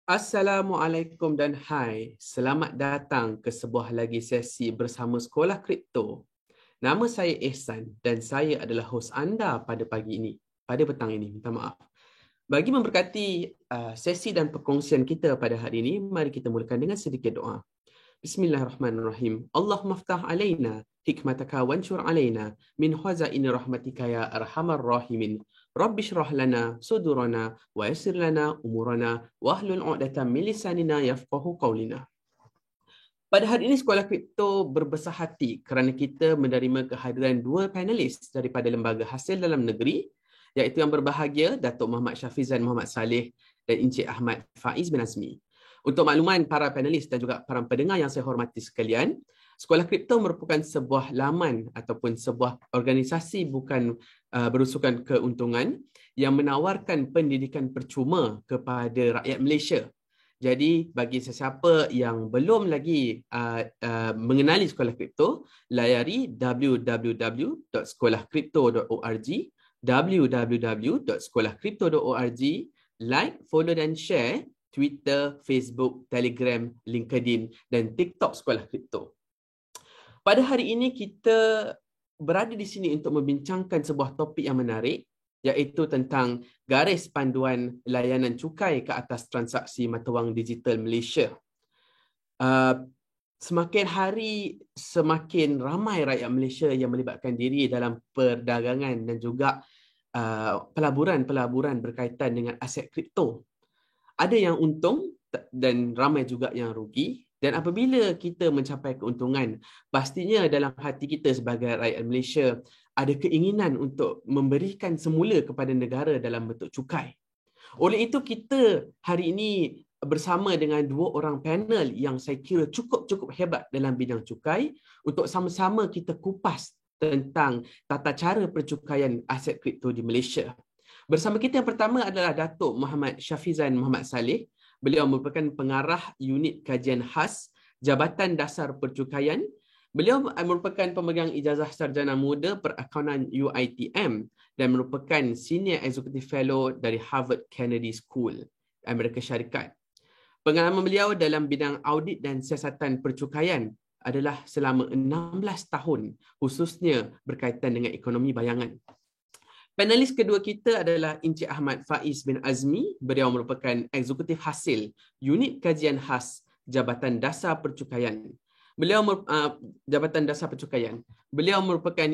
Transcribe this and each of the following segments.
Assalamualaikum dan hai. Selamat datang ke sebuah lagi sesi bersama Sekolah Kripto. Nama saya Ehsan dan saya adalah hos anda pada pagi ini, pada petang ini, minta maaf. Bagi memberkati sesi dan perkongsian kita pada hari ini, mari kita mulakan dengan sedikit doa. Bismillahirrahmanirrahim. Allahumma ftah alaina hikmataka wanshur alaina min khazaini rahmatika ya arhamar rahimin. Rabbi shrah lana sudurana wa yassir lana umurana wa hlul 'uqdatam min lisanina yafqahu qawlina. Pada hari ini Sekolah Kripto berbesar hati kerana kita menerima kehadiran dua panelis daripada Lembaga Hasil Dalam Negeri, iaitu yang berbahagia Datuk Muhammad Syafizan Muhammad Saleh dan Encik Ahmad Faiz bin Azmi. Untuk makluman para panelis dan juga para pendengar yang saya hormati sekalian, Sekolah Kripto merupakan sebuah laman ataupun sebuah organisasi bukan berusakan keuntungan yang menawarkan pendidikan percuma kepada rakyat Malaysia. Jadi bagi sesiapa yang belum lagi mengenali Sekolah Kripto, layari www.sekolahkripto.org, www.sekolahkripto.org, like, follow dan share Twitter, Facebook, Telegram, LinkedIn dan TikTok Sekolah Kripto. Pada hari ini kita berada di sini untuk membincangkan sebuah topik yang menarik, iaitu tentang garis panduan layanan cukai ke atas transaksi mata wang digital Malaysia. Semakin hari semakin ramai rakyat Malaysia yang melibatkan diri dalam perdagangan dan juga pelaburan berkaitan dengan aset kripto. Ada yang untung dan ramai juga yang rugi. Dan apabila kita mencapai keuntungan, pastinya dalam hati kita sebagai rakyat Malaysia ada keinginan untuk memberikan semula kepada negara dalam bentuk cukai. Oleh itu kita hari ini bersama dengan dua orang panel yang saya kira cukup hebat dalam bidang cukai untuk sama-sama kita kupas tentang tata cara percukaian aset kripto di Malaysia. Bersama kita yang pertama adalah Datuk Muhammad Syafizan Muhammad Saleh. Beliau merupakan pengarah unit kajian khas Jabatan Dasar Percukaian. Beliau merupakan pemegang ijazah sarjana muda perakaunan UiTM dan merupakan Senior Executive Fellow dari Harvard Kennedy School, Amerika Syarikat. Pengalaman beliau dalam bidang audit dan siasatan percukaian adalah selama 16 tahun, khususnya berkaitan dengan ekonomi bayangan. Panelis kedua kita adalah Encik Ahmad Faiz bin Azmi. Beliau merupakan eksekutif hasil unit kajian khas Jabatan Dasar Percukaian. Jabatan Dasar Percukaian. Beliau merupakan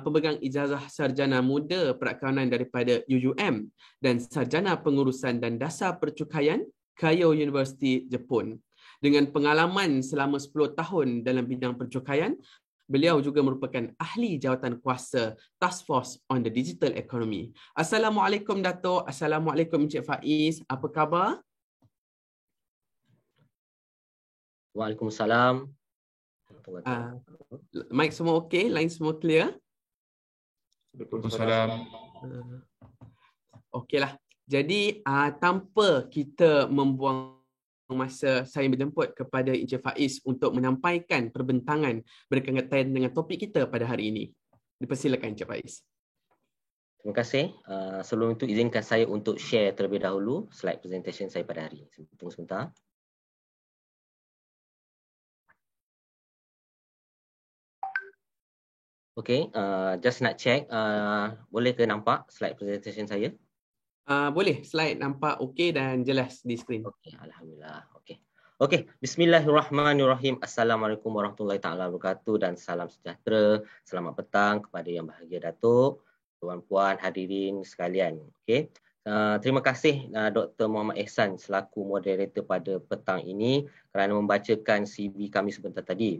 pemegang ijazah sarjana muda perakaunan daripada UUM dan sarjana pengurusan dan dasar percukaian Keio University Jepun. Dengan pengalaman selama 10 tahun dalam bidang percukaian, beliau juga merupakan ahli jawatan kuasa Task Force on the Digital Economy. Assalamualaikum Datuk. Assalamualaikum Encik Faiz. Apa khabar? Waalaikumsalam. Mic semua okey? Line semua clear? Waalaikumsalam. Okeylah. Jadi tanpa kita membuang masa, saya menjemput kepada Encik Faiz untuk menyampaikan perbentangan berkaitan dengan topik kita pada hari ini. Dipersilakan Encik Faiz. Terima kasih. Sebelum itu izinkan saya untuk share terlebih dahulu slide presentation saya pada hari ini. Tunggu sebentar. Okey, just nak check, boleh ke nampak slide presentation saya? Boleh, slide nampak okey dan jelas di skrin. Okey, alhamdulillah. Okey, bismillahirrahmanirrahim. Assalamualaikum warahmatullahi taala wabarakatuh dan salam sejahtera. Selamat petang kepada yang bahagia Datuk, tuan-puan hadirin sekalian. Okey. Terima kasih Dr. Muhammad Ehsan selaku moderator pada petang ini kerana membacakan CV kami sebentar tadi.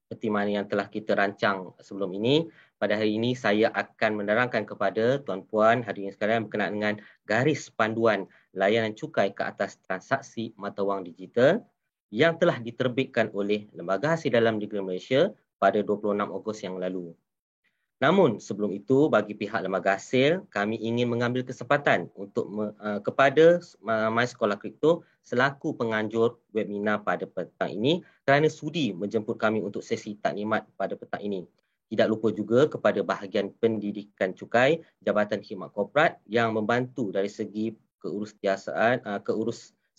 Seperti mana yang telah kita rancang sebelum ini, pada hari ini saya akan menerangkan kepada tuan-puan hadirin sekalian berkenaan dengan garis panduan layanan cukai ke atas transaksi mata wang digital yang telah diterbitkan oleh Lembaga Hasil Dalam Negeri Malaysia pada 26 Ogos yang lalu. Namun sebelum itu, bagi pihak Lembaga Hasil, kami ingin mengambil kesempatan untuk kepada My Sekolah Kripto selaku penganjur webinar pada petang ini kerana sudi menjemput kami untuk sesi taklimat pada petang ini. Tidak lupa juga kepada bahagian pendidikan cukai Jabatan Khidmat Korporat yang membantu dari segi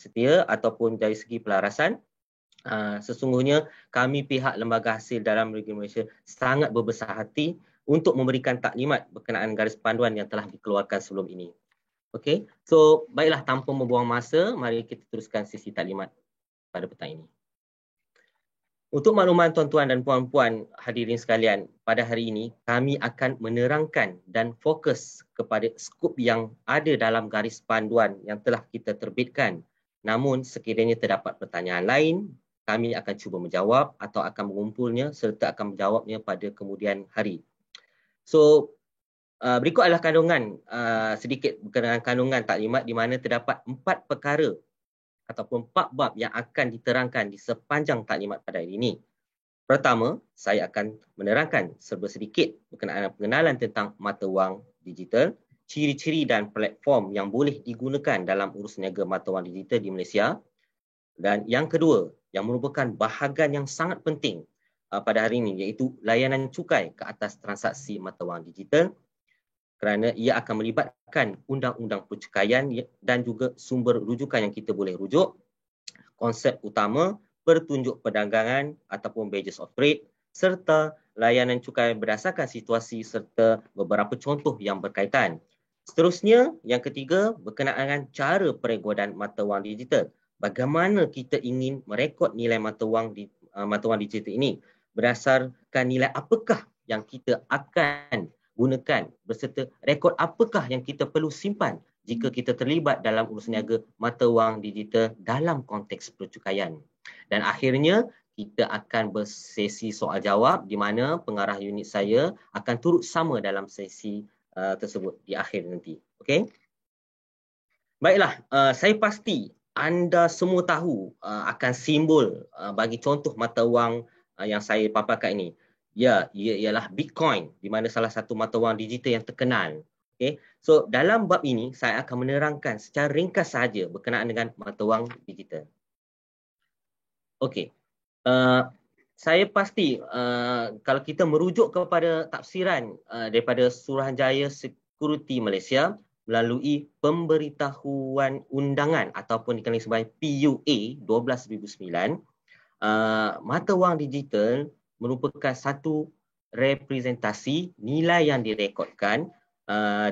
setia ataupun dari segi pelarasan, sesungguhnya kami pihak Lembaga Hasil Dalam Negeri Malaysia sangat berbesar hati untuk memberikan taklimat berkenaan garis panduan yang telah dikeluarkan sebelum ini. Okey, so baiklah, tanpa membuang masa, mari kita teruskan sesi taklimat pada petang ini. Untuk makluman tuan-tuan dan puan-puan hadirin sekalian, pada hari ini kami akan menerangkan dan fokus kepada skop yang ada dalam garis panduan yang telah kita terbitkan. Namun sekiranya terdapat pertanyaan lain, kami akan cuba menjawab atau akan mengumpulnya serta akan menjawabnya pada kemudian hari. So, berikut adalah kandungan sedikit berkenaan kandungan taklimat di mana terdapat 4 perkara ataupun 4 bab yang akan diterangkan di sepanjang taklimat pada hari ini. Pertama, saya akan menerangkan serba sedikit berkenaan pengenalan tentang mata wang digital, ciri-ciri dan platform yang boleh digunakan dalam urus niaga mata wang digital di Malaysia. Dan yang kedua, yang merupakan bahagian yang sangat penting pada hari ini, iaitu layanan cukai ke atas transaksi mata wang digital, kerana ia akan melibatkan undang-undang percukaian dan juga sumber rujukan yang kita boleh rujuk, konsep utama, pertunjuk perdagangan ataupun badges of trade, serta layanan cukai berdasarkan situasi serta beberapa contoh yang berkaitan. Seterusnya, yang ketiga, berkenaan dengan cara perekodan mata wang digital. Bagaimana kita ingin merekod nilai mata wang digital ini? Berdasarkan nilai apakah yang kita akan gunakan berserta rekod apakah yang kita perlu simpan jika kita terlibat dalam urus niaga mata wang digital dalam konteks percukaian. Dan akhirnya, kita akan bersesi soal jawab di mana pengarah unit saya akan turut sama dalam sesi tersebut di akhir nanti. Okey? Baiklah, saya pasti anda semua tahu akan simbol bagi contoh mata wang yang saya paparkan ini. Ya, ia ialah Bitcoin, di mana salah satu mata wang digital yang terkenal. Okay. So, dalam bab ini, saya akan menerangkan secara ringkas sahaja berkenaan dengan mata wang digital. Okey. Saya pasti kalau kita merujuk kepada tafsiran daripada Suruhanjaya Security Malaysia melalui pemberitahuan undangan ataupun dikenali sebagai PUA 12/2009, mata wang digital merupakan satu representasi nilai yang direkodkan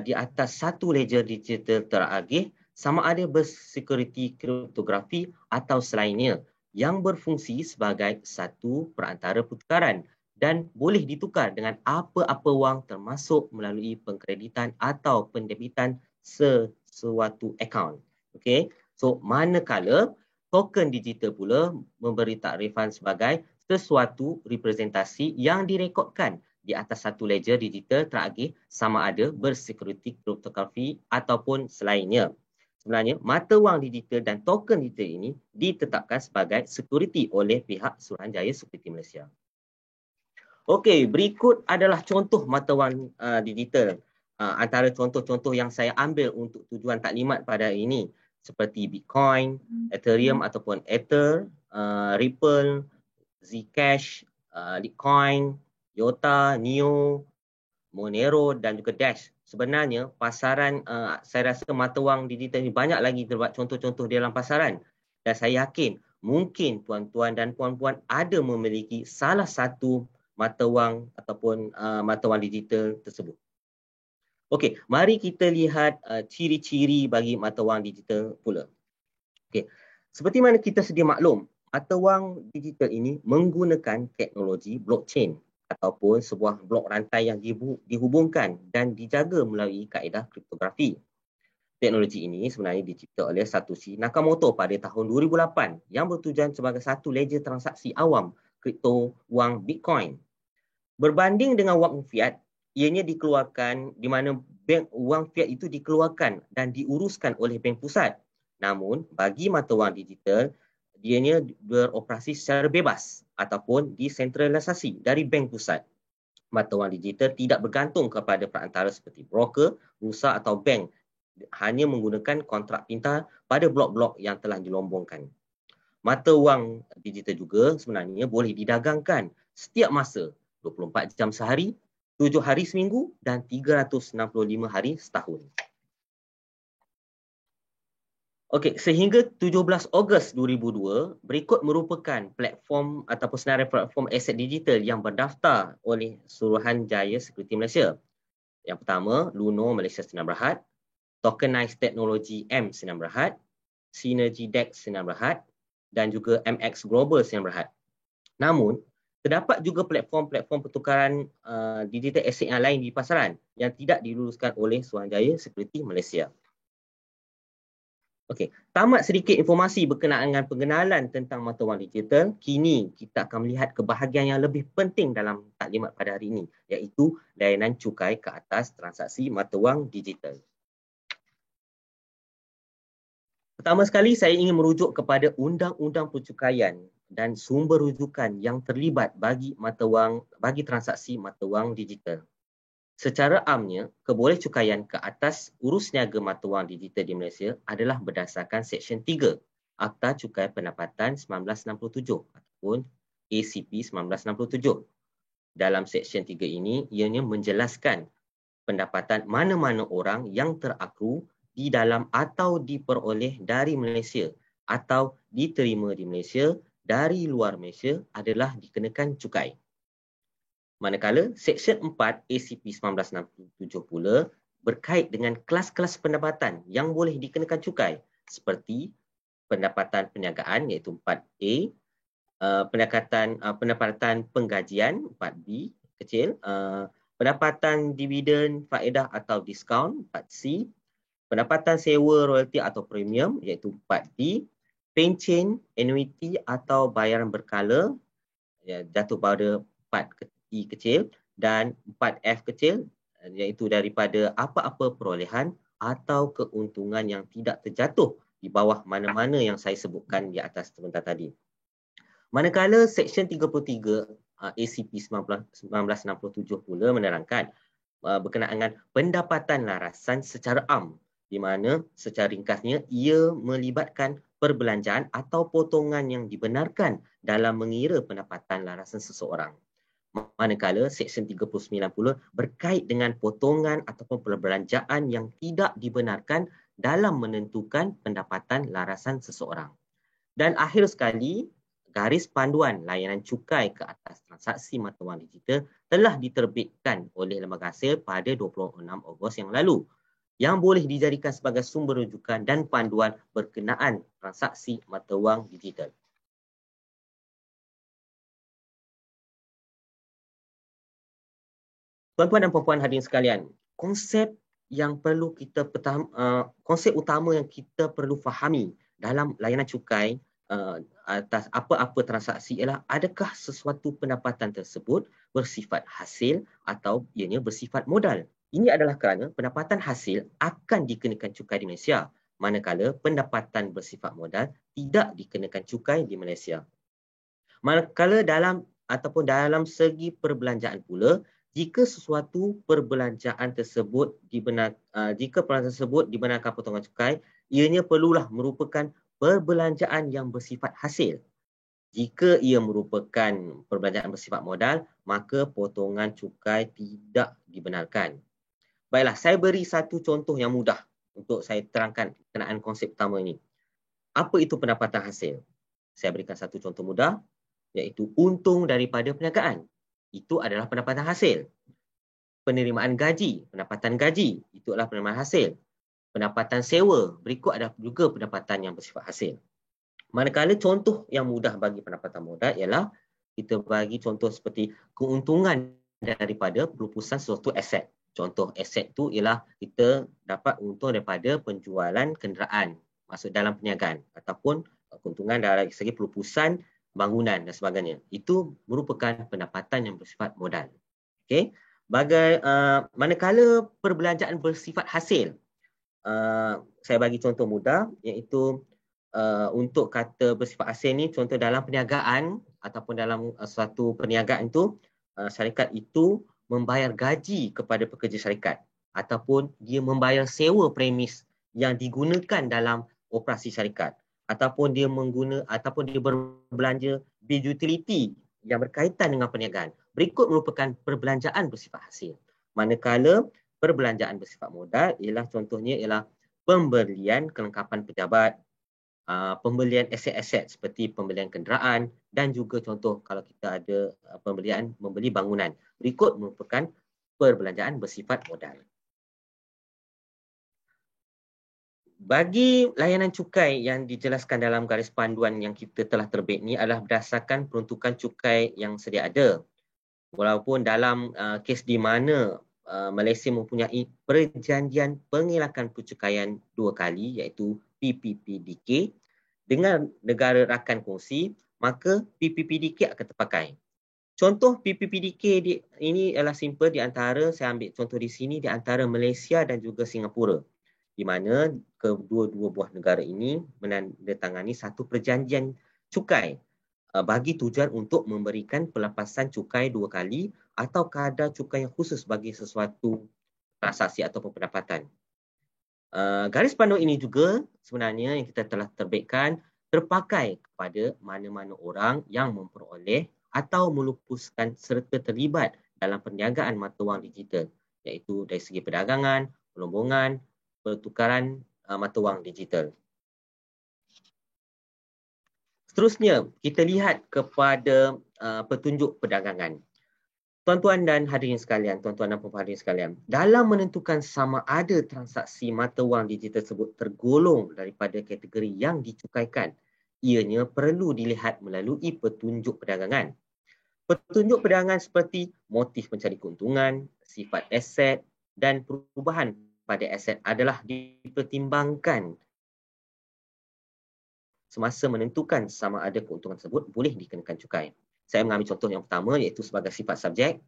di atas satu ledger digital teragih, sama ada bersekuriti kriptografi atau selainnya, yang berfungsi sebagai satu perantara pertukaran dan boleh ditukar dengan apa-apa wang termasuk melalui pengkreditan atau pendebitan sesuatu akaun. Okey. So manakala token digital pula memberi takrifan sebagai sesuatu representasi yang direkodkan di atas satu ledger digital teragih, sama ada bersekuriti kriptografi ataupun selainnya. Sebenarnya, mata wang digital dan token digital ini ditetapkan sebagai security oleh pihak Suruhanjaya Security Malaysia. Okey, berikut adalah contoh mata wang digital. Antara contoh-contoh yang saya ambil untuk tujuan taklimat pada hari ini, seperti Bitcoin, Ethereum ataupun Ether, Ripple, Zcash, Litecoin, IOTA, NEO, Monero dan juga Dash. Sebenarnya pasaran, saya rasa mata wang digital ini banyak lagi terdapat contoh-contoh di dalam pasaran. Dan saya yakin mungkin tuan-tuan dan puan-puan ada memiliki salah satu mata wang ataupun mata wang digital tersebut. Okey, mari kita lihat ciri-ciri bagi mata wang digital pula. Okey, seperti mana kita sedia maklum, mata wang digital ini menggunakan teknologi blockchain ataupun sebuah blok rantai yang dihubungkan dan dijaga melalui kaedah kriptografi. Teknologi ini sebenarnya dicipta oleh Satoshi Nakamoto pada tahun 2008 yang bertujuan sebagai satu ledger transaksi awam kripto wang Bitcoin. Berbanding dengan wang fiat, ianya dikeluarkan di mana bank wang fiat itu dikeluarkan dan diuruskan oleh bank pusat. Namun, bagi mata wang digital, ianya beroperasi secara bebas ataupun desentralisasi dari bank pusat. Mata wang digital tidak bergantung kepada perantara seperti broker, bursa atau bank, hanya menggunakan kontrak pintar pada blok-blok yang telah dilombongkan. Mata wang digital juga sebenarnya boleh didagangkan setiap masa, 24 jam sehari, 7 hari seminggu dan 365 hari setahun. Okey, sehingga 17 Ogos 2002, berikut merupakan platform ataupun senarai platform aset digital yang berdaftar oleh Suruhanjaya Security Malaysia. Yang pertama, Luno Malaysia Sdn Bhd, Tokenized Technology M Sdn Bhd, Synergy Dex Sdn Bhd dan juga MX Global Sdn Bhd. Namun, terdapat juga platform-platform pertukaran digital aset yang lain di pasaran yang tidak diluluskan oleh Suruhanjaya Security Malaysia. Okey, tamat sedikit informasi berkenaan dengan pengenalan tentang mata wang digital. Kini kita akan melihat kebahagiaan yang lebih penting dalam taklimat pada hari ini, iaitu layanan cukai ke atas transaksi mata wang digital. Pertama sekali, saya ingin merujuk kepada Undang-Undang Percukaian dan sumber rujukan yang terlibat bagi transaksi mata wang digital. Secara amnya, kebolehcukaian ke atas urus niaga mata wang digital di Malaysia adalah berdasarkan Seksyen 3 Akta Cukai Pendapatan 1967 ataupun ACP 1967. Dalam Seksyen 3 ini, ianya menjelaskan pendapatan mana-mana orang yang terakru di dalam atau diperoleh dari Malaysia atau diterima di Malaysia dari luar Malaysia adalah dikenakan cukai. Manakala Seksyen 4 ACP 1967 pula berkait dengan kelas-kelas pendapatan yang boleh dikenakan cukai seperti pendapatan perniagaan iaitu 4A, pendapatan penggajian 4B kecil, pendapatan dividen, faedah atau diskaun 4C, pendapatan sewa, royalti atau premium iaitu 4D, pencen, annuity atau bayaran berkala jatuh pada 4E kecil dan 4F kecil iaitu daripada apa-apa perolehan atau keuntungan yang tidak terjatuh di bawah mana-mana yang saya sebutkan di atas sebentar tadi. Manakala Seksyen 33 ACP 1967 pula menerangkan berkenaan dengan pendapatan larasan secara am, di mana secara ringkasnya ia melibatkan perbelanjaan atau potongan yang dibenarkan dalam mengira pendapatan larasan seseorang. Manakala Seksyen 39 pula berkait dengan potongan ataupun perbelanjaan yang tidak dibenarkan dalam menentukan pendapatan larasan seseorang. Dan akhir sekali, garis panduan layanan cukai ke atas transaksi mata wang digital telah diterbitkan oleh Lembaga Hasil pada 26 Ogos yang lalu, yang boleh dijadikan sebagai sumber rujukan dan panduan berkenaan transaksi mata wang digital. Tuan-tuan dan puan-puan hadirin sekalian, konsep utama yang kita perlu fahami dalam layanan cukai atas apa-apa transaksi ialah adakah sesuatu pendapatan tersebut bersifat hasil atau ianya bersifat modal. Ini adalah kerana pendapatan hasil akan dikenakan cukai di Malaysia, manakala pendapatan bersifat modal tidak dikenakan cukai di Malaysia. Manakala dalam segi perbelanjaan pula, jika sesuatu perbelanjaan tersebut dibenarkan potongan cukai, ianya perlulah merupakan perbelanjaan yang bersifat hasil. Jika ia merupakan perbelanjaan bersifat modal, maka potongan cukai tidak dibenarkan. Baiklah, saya beri satu contoh yang mudah untuk saya terangkan berkenaan konsep pertama ini. Apa itu pendapatan hasil? Saya berikan satu contoh mudah, iaitu untung daripada perniagaan. Itu adalah pendapatan hasil. Penerimaan gaji, pendapatan gaji, itu adalah penerimaan hasil. Pendapatan sewa, berikut adalah juga pendapatan yang bersifat hasil. Manakala contoh yang mudah bagi pendapatan modal ialah kita bagi contoh seperti keuntungan daripada pelupusan suatu aset. Contoh aset tu ialah kita dapat untung daripada penjualan kenderaan masuk dalam perniagaan ataupun keuntungan dari segi pelupusan bangunan dan sebagainya. Itu merupakan pendapatan yang bersifat modal. Okey. Manakala perbelanjaan bersifat hasil, saya bagi contoh mudah iaitu untuk kata bersifat hasil ni, contoh dalam perniagaan ataupun dalam suatu perniagaan itu, syarikat itu membayar gaji kepada pekerja syarikat ataupun dia membayar sewa premis yang digunakan dalam operasi syarikat ataupun dia berbelanja bil utility yang berkaitan dengan perniagaan. Berikut merupakan perbelanjaan bersifat hasil. Manakala perbelanjaan bersifat modal ialah contohnya ialah pembelian kelengkapan pejabat, pembelian aset-aset seperti pembelian kenderaan dan juga contoh kalau kita ada membeli bangunan. Berikut merupakan perbelanjaan bersifat modal. Bagi layanan cukai yang dijelaskan dalam garis panduan yang kita telah terbit ni adalah berdasarkan peruntukan cukai yang sedia ada. Walaupun dalam kes di mana Malaysia mempunyai perjanjian pengelakan percukaian 2 kali iaitu PPPDK dengan negara rakan kongsi, maka PPPDK akan terpakai. Contoh PPPDK ini adalah simple di antara, saya ambil contoh di sini, di antara Malaysia dan juga Singapura, di mana kedua-dua buah negara ini menandatangani satu perjanjian cukai bagi tujuan untuk memberikan pelepasan cukai 2 kali atau kadar cukai yang khusus bagi sesuatu transaksi ataupun pendapatan. Garis panduan ini juga sebenarnya yang kita telah terbitkan terpakai kepada mana-mana orang yang memperoleh atau melupuskan serta terlibat dalam perniagaan mata wang digital, iaitu dari segi perdagangan, pelombongan, pertukaran mata wang digital. Seterusnya, kita lihat kepada petunjuk perdagangan. Tuan-tuan dan hadirin sekalian, tuan-tuan dan puan hadirin sekalian, dalam menentukan sama ada transaksi mata wang digital tersebut tergolong daripada kategori yang dicukaikan, ianya perlu dilihat melalui petunjuk perdagangan. Petunjuk perdagangan seperti motif mencari keuntungan, sifat aset dan perubahan pada aset adalah dipertimbangkan semasa menentukan sama ada keuntungan tersebut boleh dikenakan cukai. Saya mengambil contoh yang pertama iaitu sebagai sifat subjek.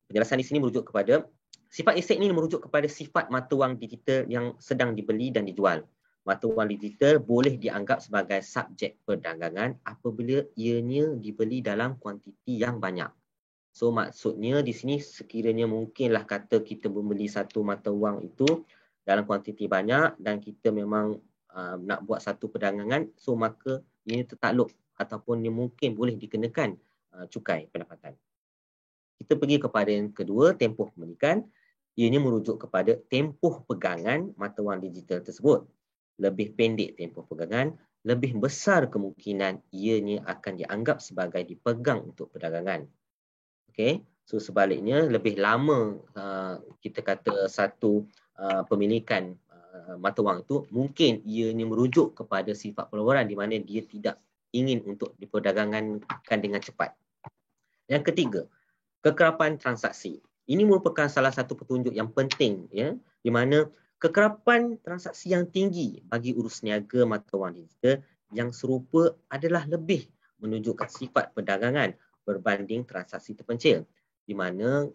Penjelasan di sini merujuk kepada sifat aset ini merujuk kepada sifat mata wang digital yang sedang dibeli dan dijual. Mata wang digital boleh dianggap sebagai subjek perdagangan apabila ianya dibeli dalam kuantiti yang banyak. So maksudnya di sini sekiranya mungkinlah kata kita membeli satu mata wang itu dalam kuantiti banyak dan kita memang nak buat satu perdagangan, so maka ini tertakluk ataupun ia mungkin boleh dikenakan cukai pendapatan. Kita pergi kepada yang kedua, tempoh pemilikan. Ianya merujuk kepada tempoh pegangan mata wang digital tersebut. Lebih pendek tempoh pegangan, lebih besar kemungkinan ianya akan dianggap sebagai dipegang untuk perdagangan. Okay, so sebaliknya lebih lama kita kata satu pemilikan mata wang itu, mungkin ianya merujuk kepada sifat peluaran di mana dia tidak ingin untuk diperdagangkan dengan cepat. Yang ketiga, kekerapan transaksi. Ini merupakan salah satu petunjuk yang penting, ya, di mana kekerapan transaksi yang tinggi bagi urus niaga mata wang digital yang serupa adalah lebih menunjukkan sifat perdagangan berbanding transaksi terpencil, di mana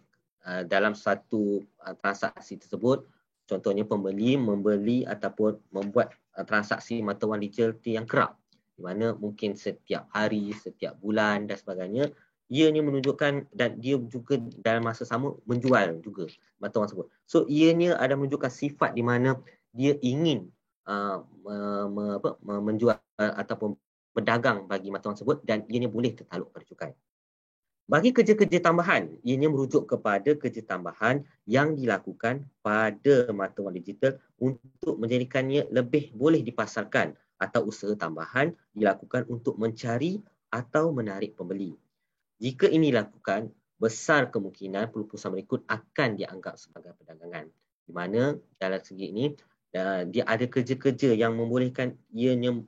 dalam satu transaksi tersebut, contohnya pembeli membeli ataupun membuat transaksi mata wang digital yang kerap, di mana mungkin setiap hari, setiap bulan dan sebagainya, ianya menunjukkan dan dia juga dalam masa sama menjual juga mata wang tersebut. So ianya ada menunjukkan sifat di mana dia ingin menjual ataupun berdagang bagi mata wang tersebut dan ianya boleh tertakluk pada cukai. Bagi kerja-kerja tambahan, ianya merujuk kepada kerja tambahan yang dilakukan pada mata wang digital untuk menjadikannya lebih boleh dipasarkan atau usaha tambahan dilakukan untuk mencari atau menarik pembeli. Jika ini dilakukan, besar kemungkinan pelupusan berikut akan dianggap sebagai perdagangan. Di mana dalam segi ini, dia ada kerja-kerja yang membolehkan ianya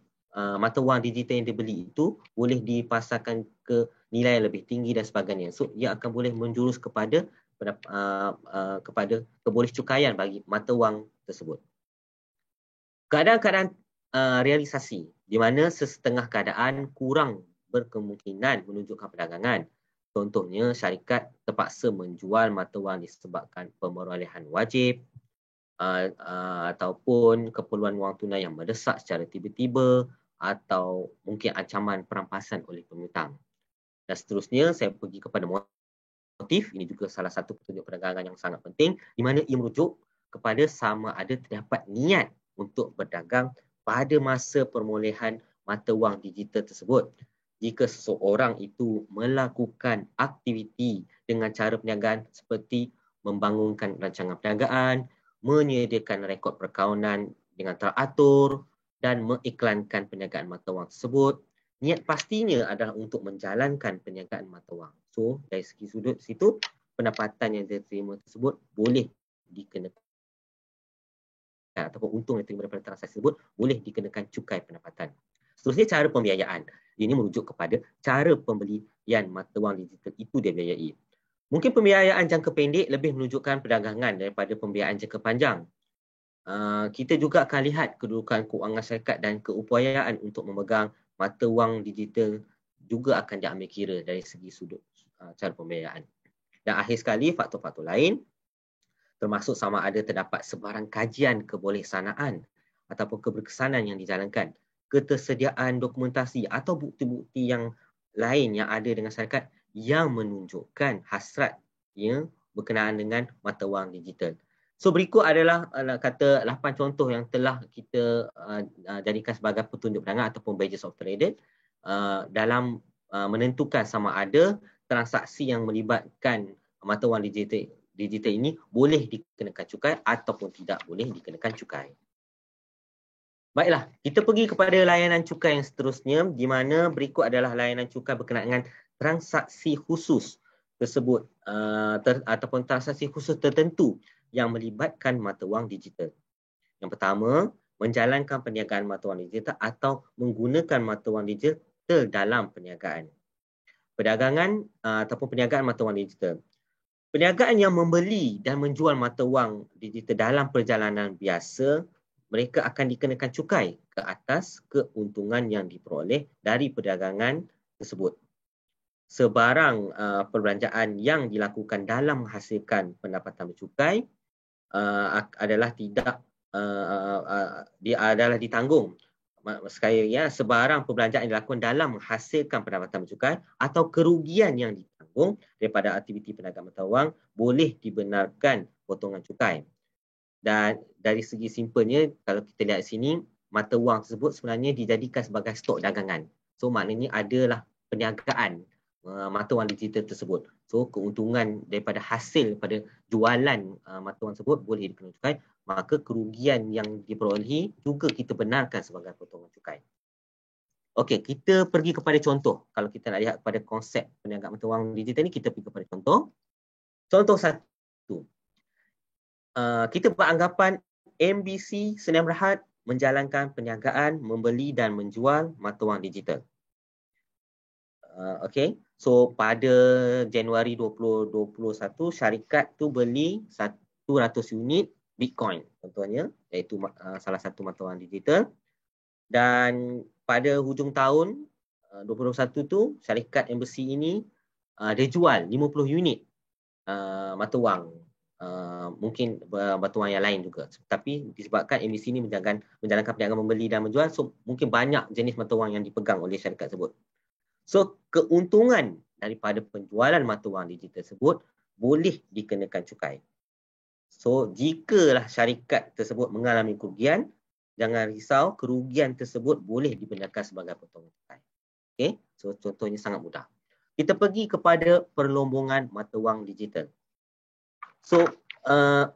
mata wang digital yang dibeli itu boleh dipasarkan ke nilai yang lebih tinggi dan sebagainya. So, ia akan boleh menjurus kepada keboleh cukaian bagi mata wang tersebut. Keadaan-keadaan realisasi, di mana sesetengah keadaan kurang berkemungkinan menunjukkan perdagangan. Contohnya, syarikat terpaksa menjual mata wang disebabkan pemerolehan wajib ataupun keperluan wang tunai yang mendesak secara tiba-tiba atau mungkin ancaman perampasan oleh pengutang. Dan seterusnya, saya pergi kepada motif. Ini juga salah satu petunjuk perdagangan yang sangat penting, di mana ia merujuk kepada sama ada terdapat niat untuk berdagang pada masa perolehan mata wang digital tersebut. Jika seseorang itu melakukan aktiviti dengan cara perniagaan seperti membangunkan rancangan perniagaan, menyediakan rekod perkawanan dengan teratur dan mengiklankan perniagaan mata wang tersebut. Niat pastinya adalah untuk menjalankan perniagaan mata wang. So, dari segi sudut situ, pendapatan yang diterima tersebut boleh dikenakan ataupun untung yang diterima daripada transaksi tersebut boleh dikenakan cukai pendapatan. Seterusnya, cara pembiayaan. Ini merujuk kepada cara pembelian mata wang digital itu dia biayai. Mungkin pembiayaan jangka pendek lebih menunjukkan perdagangan daripada pembiayaan jangka panjang. Kita juga akan lihat kedudukan kewangan syarikat dan keupayaan untuk memegang mata wang digital juga akan diambil kira dari segi sudut cara pembiayaan. Dan akhir sekali, faktor-faktor lain termasuk sama ada terdapat sebarang kajian kebolehsanaan ataupun keberkesanan yang dijalankan, ketersediaan dokumentasi atau bukti-bukti yang lain yang ada dengan syarikat yang menunjukkan hasratnya berkenaan dengan mata wang digital. So, berikut adalah kata 8 contoh yang telah kita jadikan sebagai petunjuk perdagangan ataupun badges of trade dalam menentukan sama ada transaksi yang melibatkan mata wang digital ini boleh dikenakan cukai ataupun tidak boleh dikenakan cukai. Baiklah, kita pergi kepada layanan cukai yang seterusnya, di mana berikut adalah layanan cukai berkenaan dengan transaksi khusus tersebut ataupun transaksi khusus tertentu yang melibatkan mata wang digital. Yang pertama, menjalankan perniagaan mata wang digital atau menggunakan mata wang digital dalam perniagaan. Perdagangan ataupun perniagaan mata wang digital. Perniagaan yang membeli dan menjual mata wang digital dalam perjalanan biasa, mereka akan dikenakan cukai ke atas keuntungan yang diperoleh dari perdagangan tersebut. Sebarang perbelanjaan yang dilakukan dalam menghasilkan pendapatan bercukai adalah tidak dia adalah ditanggung. Sekali ya, sebarang perbelanjaan yang dilakukan dalam menghasilkan pendapatan bercukai atau kerugian yang ditanggung daripada aktiviti perniagaan mata wang boleh dibenarkan potongan cukai. Dan dari segi simpelnya, kalau kita lihat sini, mata wang tersebut sebenarnya dijadikan sebagai stok dagangan. So, maknanya adalah perniagaan mata wang digital tersebut. So, keuntungan daripada hasil pada jualan mata wang tersebut boleh dikenakan cukai, maka kerugian yang diperolehi juga kita benarkan sebagai potongan cukai. Okey, kita pergi kepada contoh. Kalau kita nak lihat kepada konsep perniagaan mata wang digital ni, kita pergi kepada contoh. Contoh satu. Kita beranggapan MBC Sdn Bhd menjalankan perniagaan membeli dan menjual mata wang digital. Okey, so pada Januari 2021 syarikat tu beli 100 unit Bitcoin contohnya, iaitu salah satu mata wang digital, dan pada hujung tahun 2021 tu syarikat Embassy ini dia jual 50 unit mata wang, mungkin mata wang yang lain juga, tapi disebabkan Embassy ini menjalankan perniagaan membeli dan menjual, so mungkin banyak jenis mata wang yang dipegang oleh syarikat tersebut. So, keuntungan daripada penjualan mata wang digital tersebut boleh dikenakan cukai. So, jikalah syarikat tersebut mengalami kerugian, jangan risau, kerugian tersebut boleh dibenarkan sebagai potongan cukai. Okay? So, contohnya sangat mudah. Kita pergi kepada perlombongan mata wang digital. So,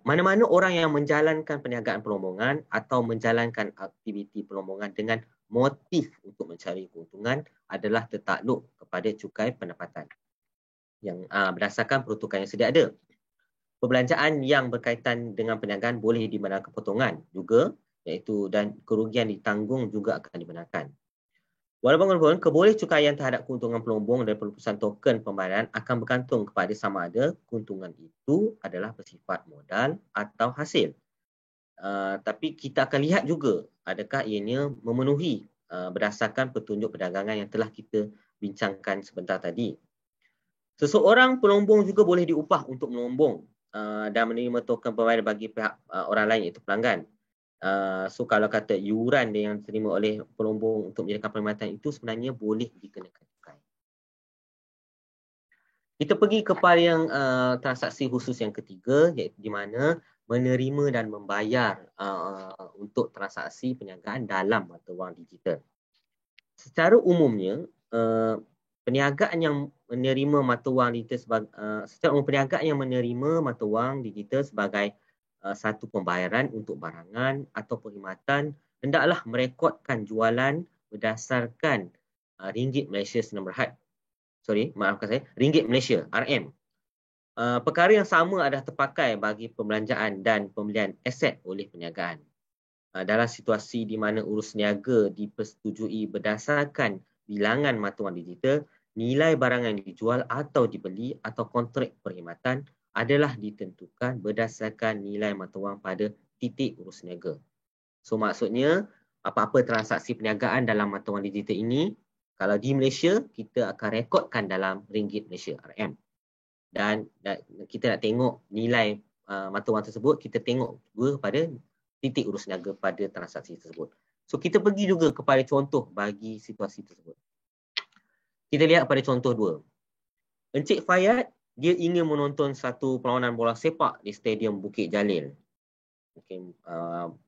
mana-mana orang yang menjalankan perniagaan perlombongan atau menjalankan aktiviti perlombongan dengan motif untuk mencari keuntungan adalah tertakluk kepada cukai pendapatan yang berdasarkan peruntukan yang sedia ada. Perbelanjaan yang berkaitan dengan perniagaan boleh dibenarkan potongan juga, iaitu dan kerugian ditanggung juga akan dibenarkan. Walaupun kebolehcukaian terhadap keuntungan pelombong dari perusahaan token pembayaran akan bergantung kepada sama ada keuntungan itu adalah bersifat modal atau hasil. Tapi kita akan lihat juga adakah ianya memenuhi berdasarkan petunjuk perdagangan yang telah kita bincangkan sebentar tadi. Seseorang pelombong juga boleh diupah untuk melombong dan menerima token pembayaran bagi pihak orang lain, iaitu pelanggan. So kalau kata yuran yang diterima oleh pelombong untuk menjadikan perkhidmatan itu sebenarnya boleh dikenakan cukai. Kita pergi kepada yang transaksi khusus yang ketiga, iaitu di mana menerima dan membayar untuk transaksi perniagaan dalam mata wang digital. Secara umumnya, perniagaan yang menerima mata wang digital sebagai perniagaan yang menerima mata wang digital sebagai satu pembayaran untuk barangan atau perkhidmatan, hendaklah merekodkan jualan berdasarkan ringgit Malaysia Sdn Bhd. Ringgit Malaysia, RM. Perkara yang sama adalah terpakai bagi pembelanjaan dan pembelian aset oleh perniagaan. Dalam situasi di mana urus niaga dipersetujui berdasarkan bilangan mata wang digital, nilai barang yang dijual atau dibeli atau kontrak perkhidmatan adalah ditentukan berdasarkan nilai mata wang pada titik urus niaga. So maksudnya, apa-apa transaksi perniagaan dalam mata wang digital ini, kalau di Malaysia, kita akan rekodkan dalam ringgit Malaysia, RM. Dan kita nak tengok nilai mata wang tersebut, kita tengok juga pada titik urus niaga pada transaksi tersebut. So kita pergi juga kepada contoh bagi situasi tersebut. Kita lihat pada contoh 2. Encik Fayad, dia ingin menonton satu perlawanan bola sepak di Stadium Bukit Jalil. Mungkin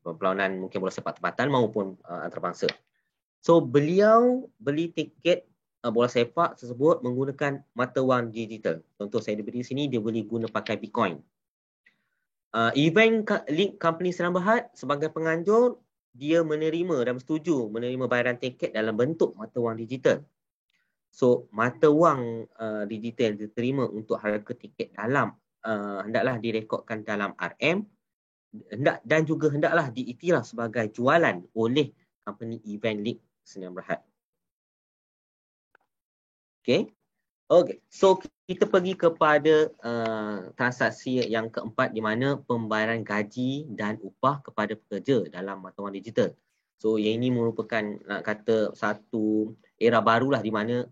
perlawanan mungkin bola sepak tempatan maupun antarabangsa. So beliau beli tiket bola sepak tersebut menggunakan mata wang digital. Contoh saya beri di sini, dia boleh guna pakai Bitcoin. Event Link Company Sdn Bhd sebagai penganjur, dia menerima dan bersetuju menerima bayaran tiket dalam bentuk mata wang digital. So mata wang digital yang diterima untuk harga tiket dalam hendaklah direkodkan dalam RM dan juga hendaklah diiktiraf sebagai jualan oleh company Event Link Sdn Bhd. Okay, so kita pergi kepada transaksi yang keempat di mana pembayaran gaji dan upah kepada pekerja dalam mata wang digital. So yang ini merupakan nak kata satu era barulah di mana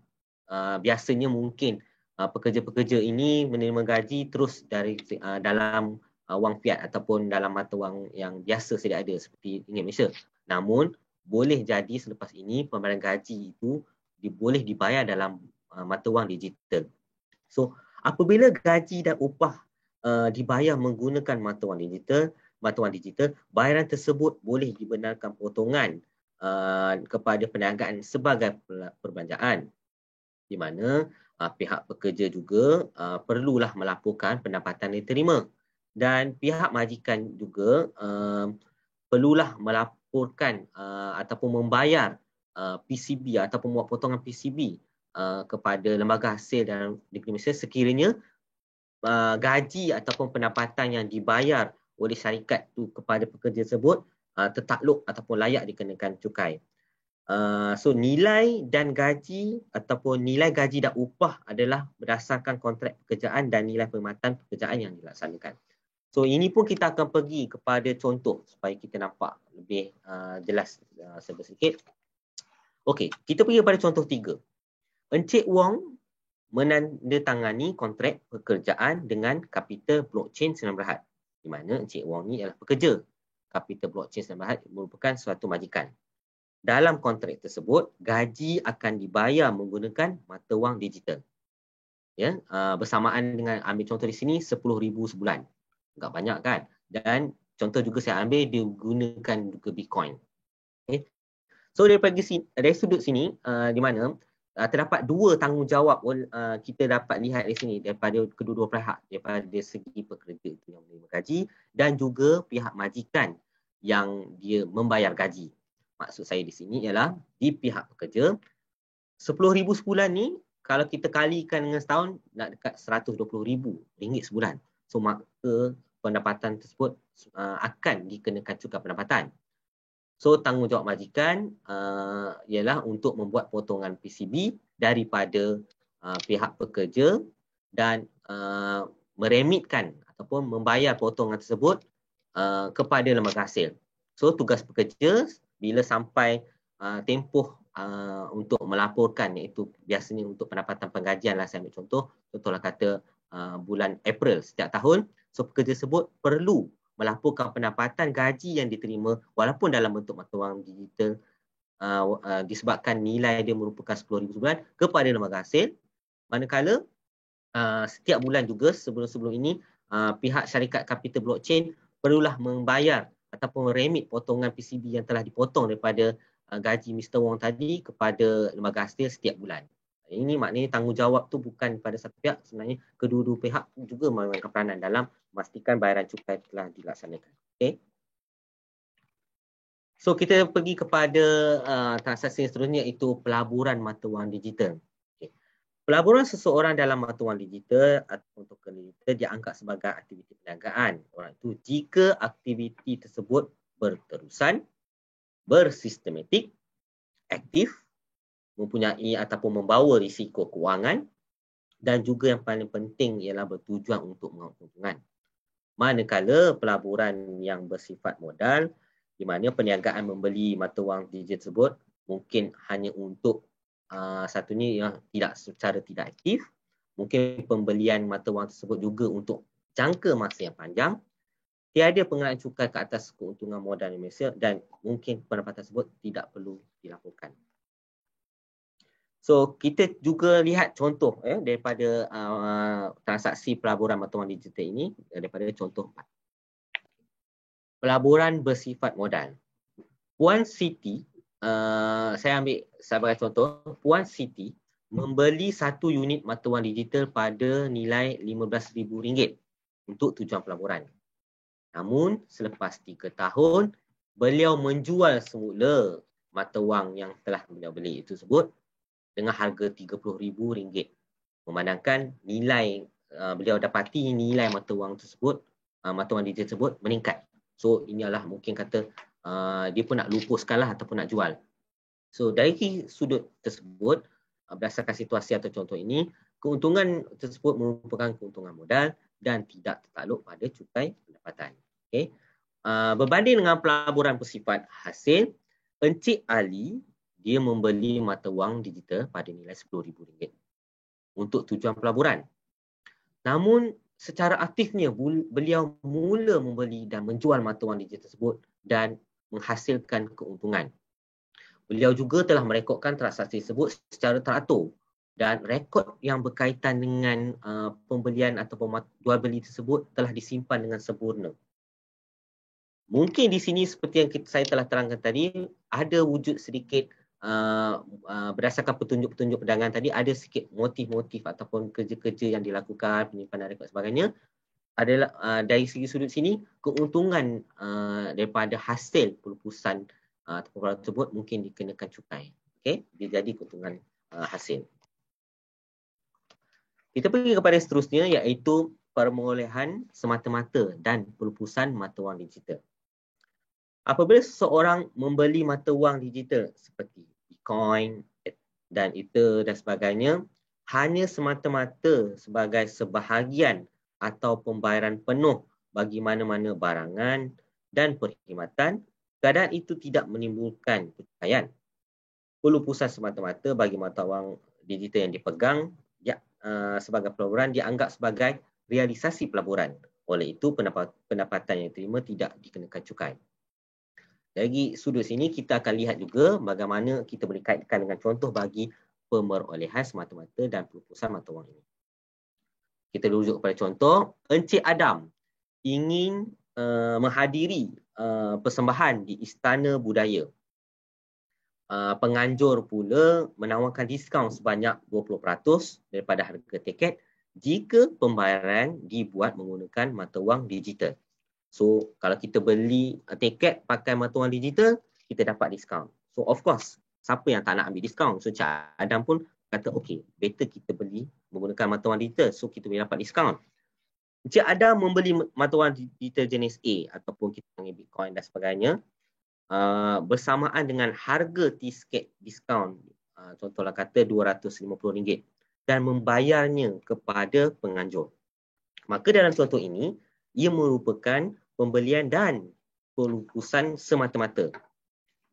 biasanya mungkin pekerja-pekerja ini menerima gaji terus dari dalam wang fiat ataupun dalam mata wang yang biasa sedia ada seperti ringgit Malaysia. Namun boleh jadi selepas ini pembayaran gaji itu boleh dibayar dalam mata wang digital. So apabila gaji dan upah dibayar menggunakan mata wang digital, bayaran tersebut boleh dibenarkan potongan kepada perniagaan sebagai perbelanjaan, di mana pihak pekerja juga perlulah melaporkan pendapatan yang diterima, dan pihak majikan juga perlulah melaporkan ataupun membayar PCB ataupun membuat potongan PCB kepada lembaga hasil dalam negeri Malaysia sekiranya gaji ataupun pendapatan yang dibayar oleh syarikat itu kepada pekerja tersebut tertakluk ataupun layak dikenakan cukai. So nilai dan gaji ataupun nilai gaji dan upah adalah berdasarkan kontrak pekerjaan dan nilai perkhidmatan pekerjaan yang dilaksanakan. So ini pun kita akan pergi kepada contoh supaya kita nampak lebih jelas sedikit. Okey, kita pergi kepada contoh 3. Encik Wong menandatangani kontrak pekerjaan dengan Capital Blockchain Sdn Bhd, di mana Encik Wong ni adalah pekerja. Capital Blockchain Sdn Bhd merupakan suatu majikan. Dalam kontrak tersebut, gaji akan dibayar menggunakan mata wang digital. Ya, bersamaan dengan ambil contoh di sini 10,000 sebulan. Enggak banyak kan? Dan contoh juga saya ambil dia gunakan juga Bitcoin. Okay. So dari sudut sini di mana terdapat dua tanggungjawab kita dapat lihat di sini daripada kedua-dua pihak, daripada segi pekerja itu yang menerima gaji dan juga pihak majikan yang dia membayar gaji. Maksud saya di sini ialah di pihak pekerja 10,000 sebulan ni kalau kita kalikan dengan setahun nak dekat RM120,000 sebulan. So maka pendapatan tersebut akan dikenakan cukai pendapatan. So tanggungjawab majikan ialah untuk membuat potongan PCB daripada pihak pekerja dan meremitkan ataupun membayar potongan tersebut kepada lembaga hasil. So tugas pekerja bila sampai tempoh untuk melaporkan, iaitu biasanya untuk pendapatan penggajian lah, saya ambil contohlah kata bulan April setiap tahun. So pekerja tersebut perlu melaporkan pendapatan gaji yang diterima walaupun dalam bentuk mata wang digital disebabkan nilai dia merupakan 10,000 sebulan kepada lembaga hasil. Manakala setiap bulan juga sebelum ini pihak syarikat Capital Blockchain perlulah membayar ataupun remit potongan PCB yang telah dipotong daripada gaji Mr. Wong tadi kepada lembaga hasil setiap bulan. Ini maknanya tanggungjawab tu bukan pada satu pihak, sebenarnya kedua-dua pihak juga memainkan peranan dalam memastikan bayaran cukai telah dilaksanakan. Okay. So kita pergi kepada transaksi seterusnya, iaitu pelaburan mata wang digital. Okay. Pelaburan seseorang dalam mata wang digital atau token digital dianggap sebagai aktiviti perniagaan orang itu jika aktiviti tersebut berterusan, bersistematik, aktif, mempunyai ataupun membawa risiko kewangan, dan juga yang paling penting ialah bertujuan untuk mengaut keuntungan. Manakala pelaburan yang bersifat modal, di mana perniagaan membeli mata wang digital tersebut mungkin hanya untuk satunya yang secara tidak aktif, mungkin pembelian mata wang tersebut juga untuk jangka masa yang panjang, tiada pengenaan cukai ke atas keuntungan modal di Malaysia, dan mungkin pendapatan tersebut tidak perlu dilakukan. So kita juga lihat contoh daripada transaksi pelaburan mata wang digital ini daripada contoh 4. Pelaburan bersifat modal. Puan Siti, saya ambil sebagai contoh, Puan Siti membeli 1 unit mata wang digital pada nilai RM15,000 untuk tujuan pelaburan. Namun selepas 3 tahun, beliau menjual semula mata wang yang telah beliau beli itu tersebut dengan harga RM30,000. Memandangkan nilai beliau dapati nilai mata wang tersebut, mata wang digital tersebut meningkat. So ini adalah mungkin kata dia pun nak lupuskanlah ataupun nak jual. So dari sudut tersebut, berdasarkan situasi atau contoh ini, keuntungan tersebut merupakan keuntungan modal dan tidak tertakluk pada cukai pendapatan. Okay. Berbanding dengan pelaburan bersifat hasil, Encik Ali dia membeli mata wang digital pada nilai RM10,000 untuk tujuan pelaburan. Namun secara aktifnya beliau mula membeli dan menjual mata wang digital tersebut dan menghasilkan keuntungan. Beliau juga telah merekodkan transaksi tersebut secara teratur, dan rekod yang berkaitan dengan pembelian ataupun jual beli tersebut telah disimpan dengan sempurna. Mungkin di sini seperti yang saya telah terangkan tadi, ada wujud sedikit berdasarkan petunjuk-petunjuk perdagangan tadi, ada sikit motif-motif ataupun kerja-kerja yang dilakukan, penyimpanan rekod sebagainya, adalah dari segi sudut sini, keuntungan daripada hasil pelupusan ataupun produk tersebut mungkin dikenakan cukai. Okay? Dia jadi keuntungan hasil. Kita pergi kepada seterusnya, iaitu perolehan semata-mata dan pelupusan mata wang digital. Apabila seseorang membeli mata wang digital seperti Bitcoin dan Ether dan sebagainya, hanya semata-mata sebagai sebahagian atau pembayaran penuh bagi mana-mana barangan dan perkhidmatan, keadaan itu tidak menimbulkan percayaan. Pelupusan semata-mata bagi mata wang digital yang dipegang sebagai pelaburan dianggap sebagai realisasi pelaburan. Oleh itu, pendapatan yang diterima tidak dikenakan cukai. Dari sudut sini, kita akan lihat juga bagaimana kita boleh kaitkan dengan contoh bagi pemerolehan semata-mata dan pelupusan mata wang ini. Kita rujuk kepada contoh, Encik Adam ingin menghadiri persembahan di Istana Budaya. Penganjur pula menawarkan diskaun sebanyak 20% daripada harga tiket jika pembayaran dibuat menggunakan mata wang digital. So, kalau kita beli tiket pakai mata wang digital, kita dapat diskaun. So, of course, siapa yang tak nak ambil diskaun? So, Cik Adam pun kata, okay, better kita beli menggunakan mata wang digital. So, kita boleh dapat diskaun. Cik Adam membeli mata wang digital jenis A ataupun kita panggil Bitcoin dan sebagainya bersamaan dengan harga tiket diskaun, contohlah kata RM250 dan membayarnya kepada penganjur. Maka dalam contoh ini, ia merupakan pembelian dan pelupusan semata-mata.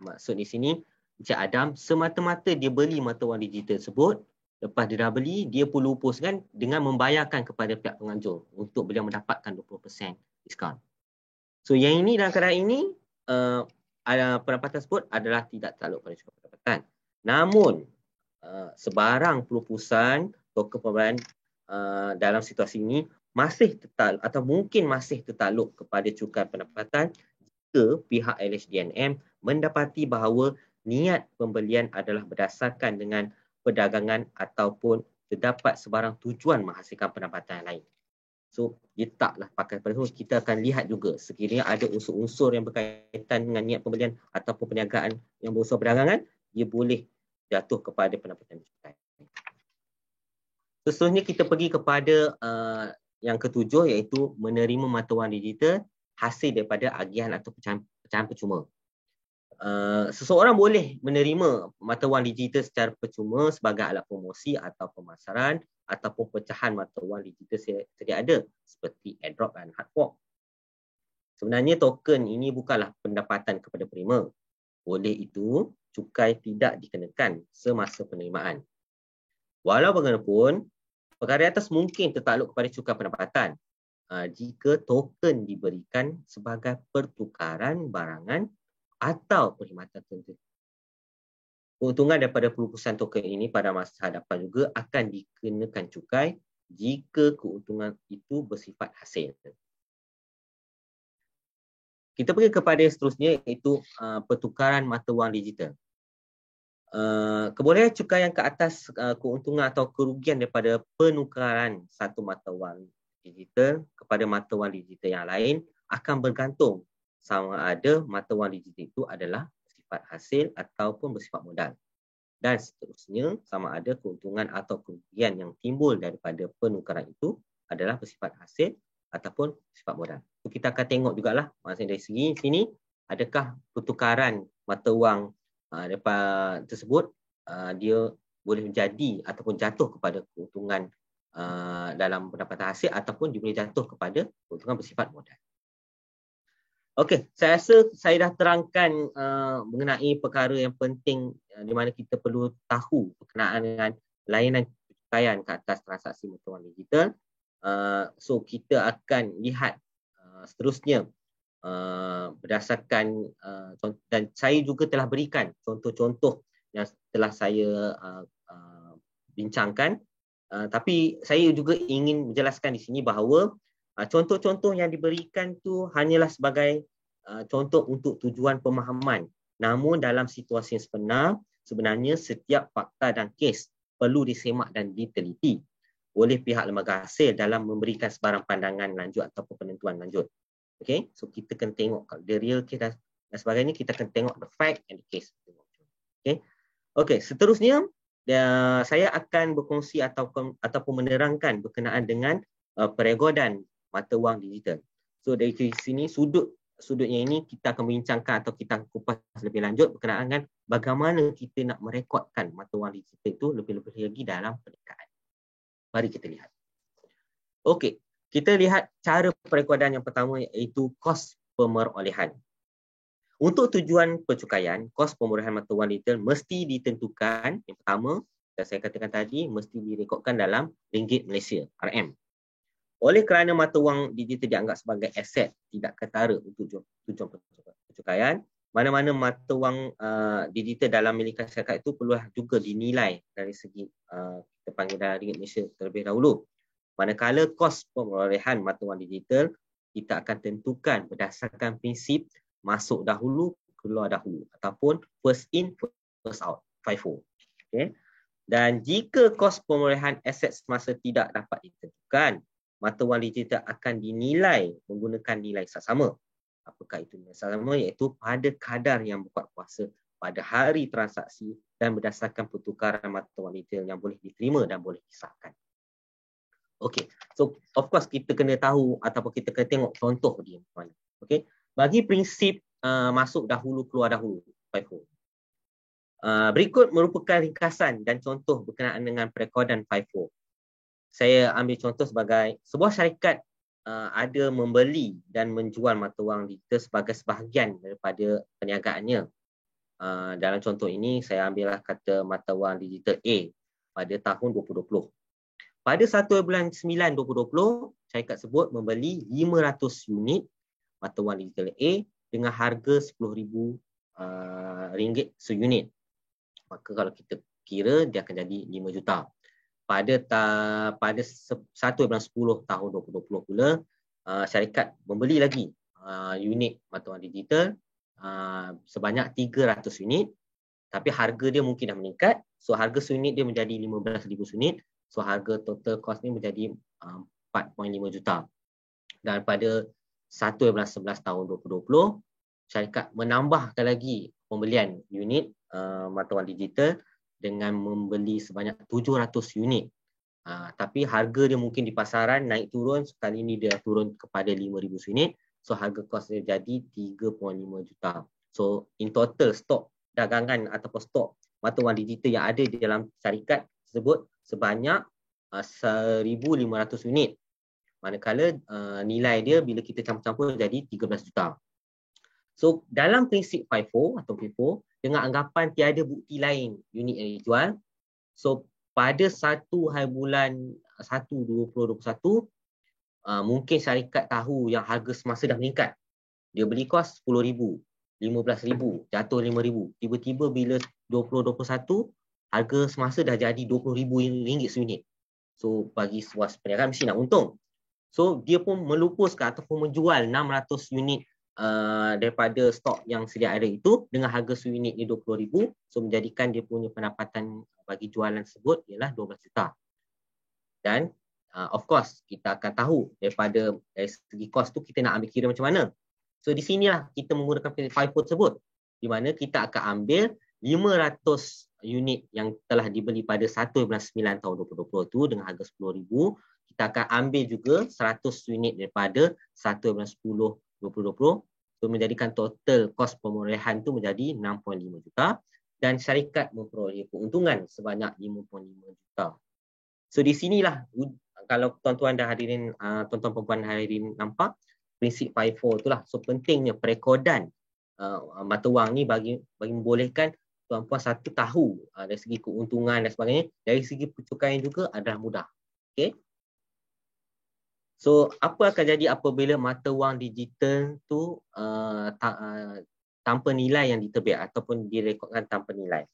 Maksud di sini, Encik Adam semata-mata dia beli mata wang digital tersebut, lepas dia dah beli, dia pun lupuskan dengan membayarkan kepada pihak penganjur untuk beliau mendapatkan 20% diskaun. So yang ini dalam keadaan ini, pendapatan tersebut adalah tidak tertakluk pada cukai pendapatan. Namun, sebarang pelupusan token pembelian dalam situasi ini masih tertakluk atau mungkin masih tertakluk kepada cukai pendapatan jika pihak LHDNM mendapati bahawa niat pembelian adalah berdasarkan dengan perdagangan ataupun terdapat sebarang tujuan menghasilkan pendapatan yang lain. So, letaklah pakai pada tu, kita akan lihat juga sekiranya ada unsur-unsur yang berkaitan dengan niat pembelian ataupun perniagaan yang berunsur perdagangan, dia boleh jatuh kepada pendapatan cukai. Seterusnya kita pergi kepada yang ketujuh, iaitu menerima mata wang digital hasil daripada agihan atau pecahan percuma. Seseorang boleh menerima mata wang digital secara percuma sebagai alat promosi atau pemasaran ataupun pecahan mata wang digital sedia ada seperti airdrop dan hard fork. Sebenarnya token ini bukanlah pendapatan kepada penerima. Oleh itu, cukai tidak dikenakan semasa penerimaan. Walau bagaimanapun, perkara atas mungkin tertakluk kepada cukai pendapatan jika token diberikan sebagai pertukaran barangan atau perkhidmatan tertentu. Keuntungan daripada pelupusan token ini pada masa hadapan juga akan dikenakan cukai jika keuntungan itu bersifat hasil. Kita pergi kepada seterusnya, iaitu pertukaran mata wang digital. Kebolehan cukai yang ke atas keuntungan atau kerugian daripada penukaran satu mata wang digital kepada mata wang digital yang lain akan bergantung sama ada mata wang digital itu adalah bersifat hasil ataupun bersifat modal. Dan seterusnya, sama ada keuntungan atau kerugian yang timbul daripada penukaran itu adalah bersifat hasil ataupun bersifat modal. So, kita akan tengok jugalah, maksudnya dari segi sini, adakah pertukaran mata wang tersebut dia boleh menjadi ataupun jatuh kepada keuntungan dalam pendapatan hasil ataupun dia boleh jatuh kepada keuntungan bersifat modal. Okey, saya rasa saya dah terangkan mengenai perkara yang penting di mana kita perlu tahu berkenaan dengan layanan cukaian ke atas transaksi mata wang digital. So kita akan lihat seterusnya berdasarkan dan saya juga telah berikan contoh-contoh yang telah saya bincangkan. Tapi saya juga ingin menjelaskan di sini bahawa contoh-contoh yang diberikan tu hanyalah sebagai contoh untuk tujuan pemahaman. Namun dalam situasi yang sebenarnya setiap fakta dan kes perlu disemak dan diteliti oleh pihak lembaga hasil dalam memberikan sebarang pandangan lanjut ataupun penentuan lanjut. Okay, so kita akan tengok the real case dan sebagainya, kita akan tengok the fact and the case. Okay, seterusnya saya akan berkongsi ataupun menerangkan berkenaan dengan perekodan mata wang digital. So dari sini sudutnya ini kita akan membincangkan atau kita kupas lebih lanjut berkenaan dengan bagaimana kita nak merekodkan mata wang digital itu lebih-lebih lagi dalam perniagaan. Mari kita lihat. Okey, kita lihat cara perekodan yang pertama, iaitu kos pemerolehan. Untuk tujuan percukaian, kos pemerolehan mata wang digital mesti ditentukan. Yang pertama, yang saya katakan tadi, mesti direkodkan dalam ringgit Malaysia, RM. Oleh kerana mata wang digital dianggap sebagai aset tidak ketara untuk tujuan percukaian, mana-mana mata wang digital dalam milikan syarikat itu perlu juga dinilai dari segi kita panggil dalam ringgit Malaysia terlebih dahulu. Manakala kos pemerolehan mata wang digital kita akan tentukan berdasarkan prinsip masuk dahulu, keluar dahulu ataupun first in, first out, FIFO. Okay. Dan jika kos pemerolehan aset semasa tidak dapat ditentukan, mata wang digital akan dinilai menggunakan nilai saksama. Apakah itu nilai saksama? Iaitu pada kadar yang berkuat kuasa pada hari transaksi dan berdasarkan pertukaran mata wang digital yang boleh diterima dan boleh disahkan. Okey, so of course kita kena tahu ataupun kita kena tengok contoh dia mana. Okey, bagi prinsip masuk dahulu, keluar dahulu, FIFO. Berikut merupakan ringkasan dan contoh berkenaan dengan perekodan FIFO. Saya ambil contoh sebagai sebuah syarikat ada membeli dan menjual mata wang digital sebagai sebahagian daripada perniagaannya. Dalam contoh ini saya ambillah kata mata wang digital A pada tahun 2020. Pada 1 bulan 9 2020, syarikat sebut membeli 500 unit mata wang digital A dengan harga RM10,000 seunit. Maka kalau kita kira dia akan jadi 5 juta. Pada 1 bulan 10 tahun 2020 pula, syarikat membeli lagi unit mata wang digital sebanyak 300 unit Tapi harga dia mungkin dah meningkat. So harga seunit dia menjadi 15,000 unit. So harga total cost ni menjadi 4.5 juta. Dan pada 1/11 tahun 2020, syarikat menambahkan lagi pembelian unit mata wang digital dengan membeli sebanyak 700 unit. Tapi harga dia mungkin di pasaran naik turun. Sekali ini dia turun kepada 5,000 unit. So harga kos dia jadi 3.5 juta. So in total stok dagangan ataupun stok mata wang digital yang ada di dalam syarikat tersebut sebanyak 1,500 unit. Manakala nilai dia bila kita campur-campur jadi 13 juta. So dalam prinsip FIFO atau FIFO, dengan anggapan tiada bukti lain unit yang dijual, so pada 1 hari bulan 1 2021, mungkin syarikat tahu yang harga semasa dah meningkat. Dia beli kos 10,000, 15,000, jatuh 5,000. Tiba-tiba bila 2021, harga semasa dah jadi RM20,000 seunit. So bagi sebuah perniagaan mesti nak untung. So dia pun melupuskan ataupun menjual 600 unit daripada stok yang sedia ada itu dengan harga seunit ni 20,000. So menjadikan dia punya pendapatan bagi jualan tersebut ialah 12 juta. Dan of course kita akan tahu dari segi kos tu kita nak ambil kira macam mana. So di sinilah kita menggunakan FIFO tersebut, di mana kita akan ambil 500 unit yang telah dibeli pada 1/9 tahun 2020 tu dengan harga 10,000. Kita akan ambil juga 100 unit daripada 1/10 2020. So menjadikan total kos pemulihan tu menjadi 6.5 juta dan syarikat memperoleh keuntungan sebanyak 5.5 juta. So di sinilah kalau tuan-tuan dan hadirin, tuan-tuan perempuan hadirin nampak prinsip FIFO itulah. So pentingnya perekodan mata wang ni bagi membolehkan tuan-puan satu tahu dari segi keuntungan dan sebagainya. Dari segi pencukaian juga adalah mudah. Okay. So apa akan jadi apabila mata wang digital tu tanpa nilai yang diterbit ataupun direkodkan tanpa nilai?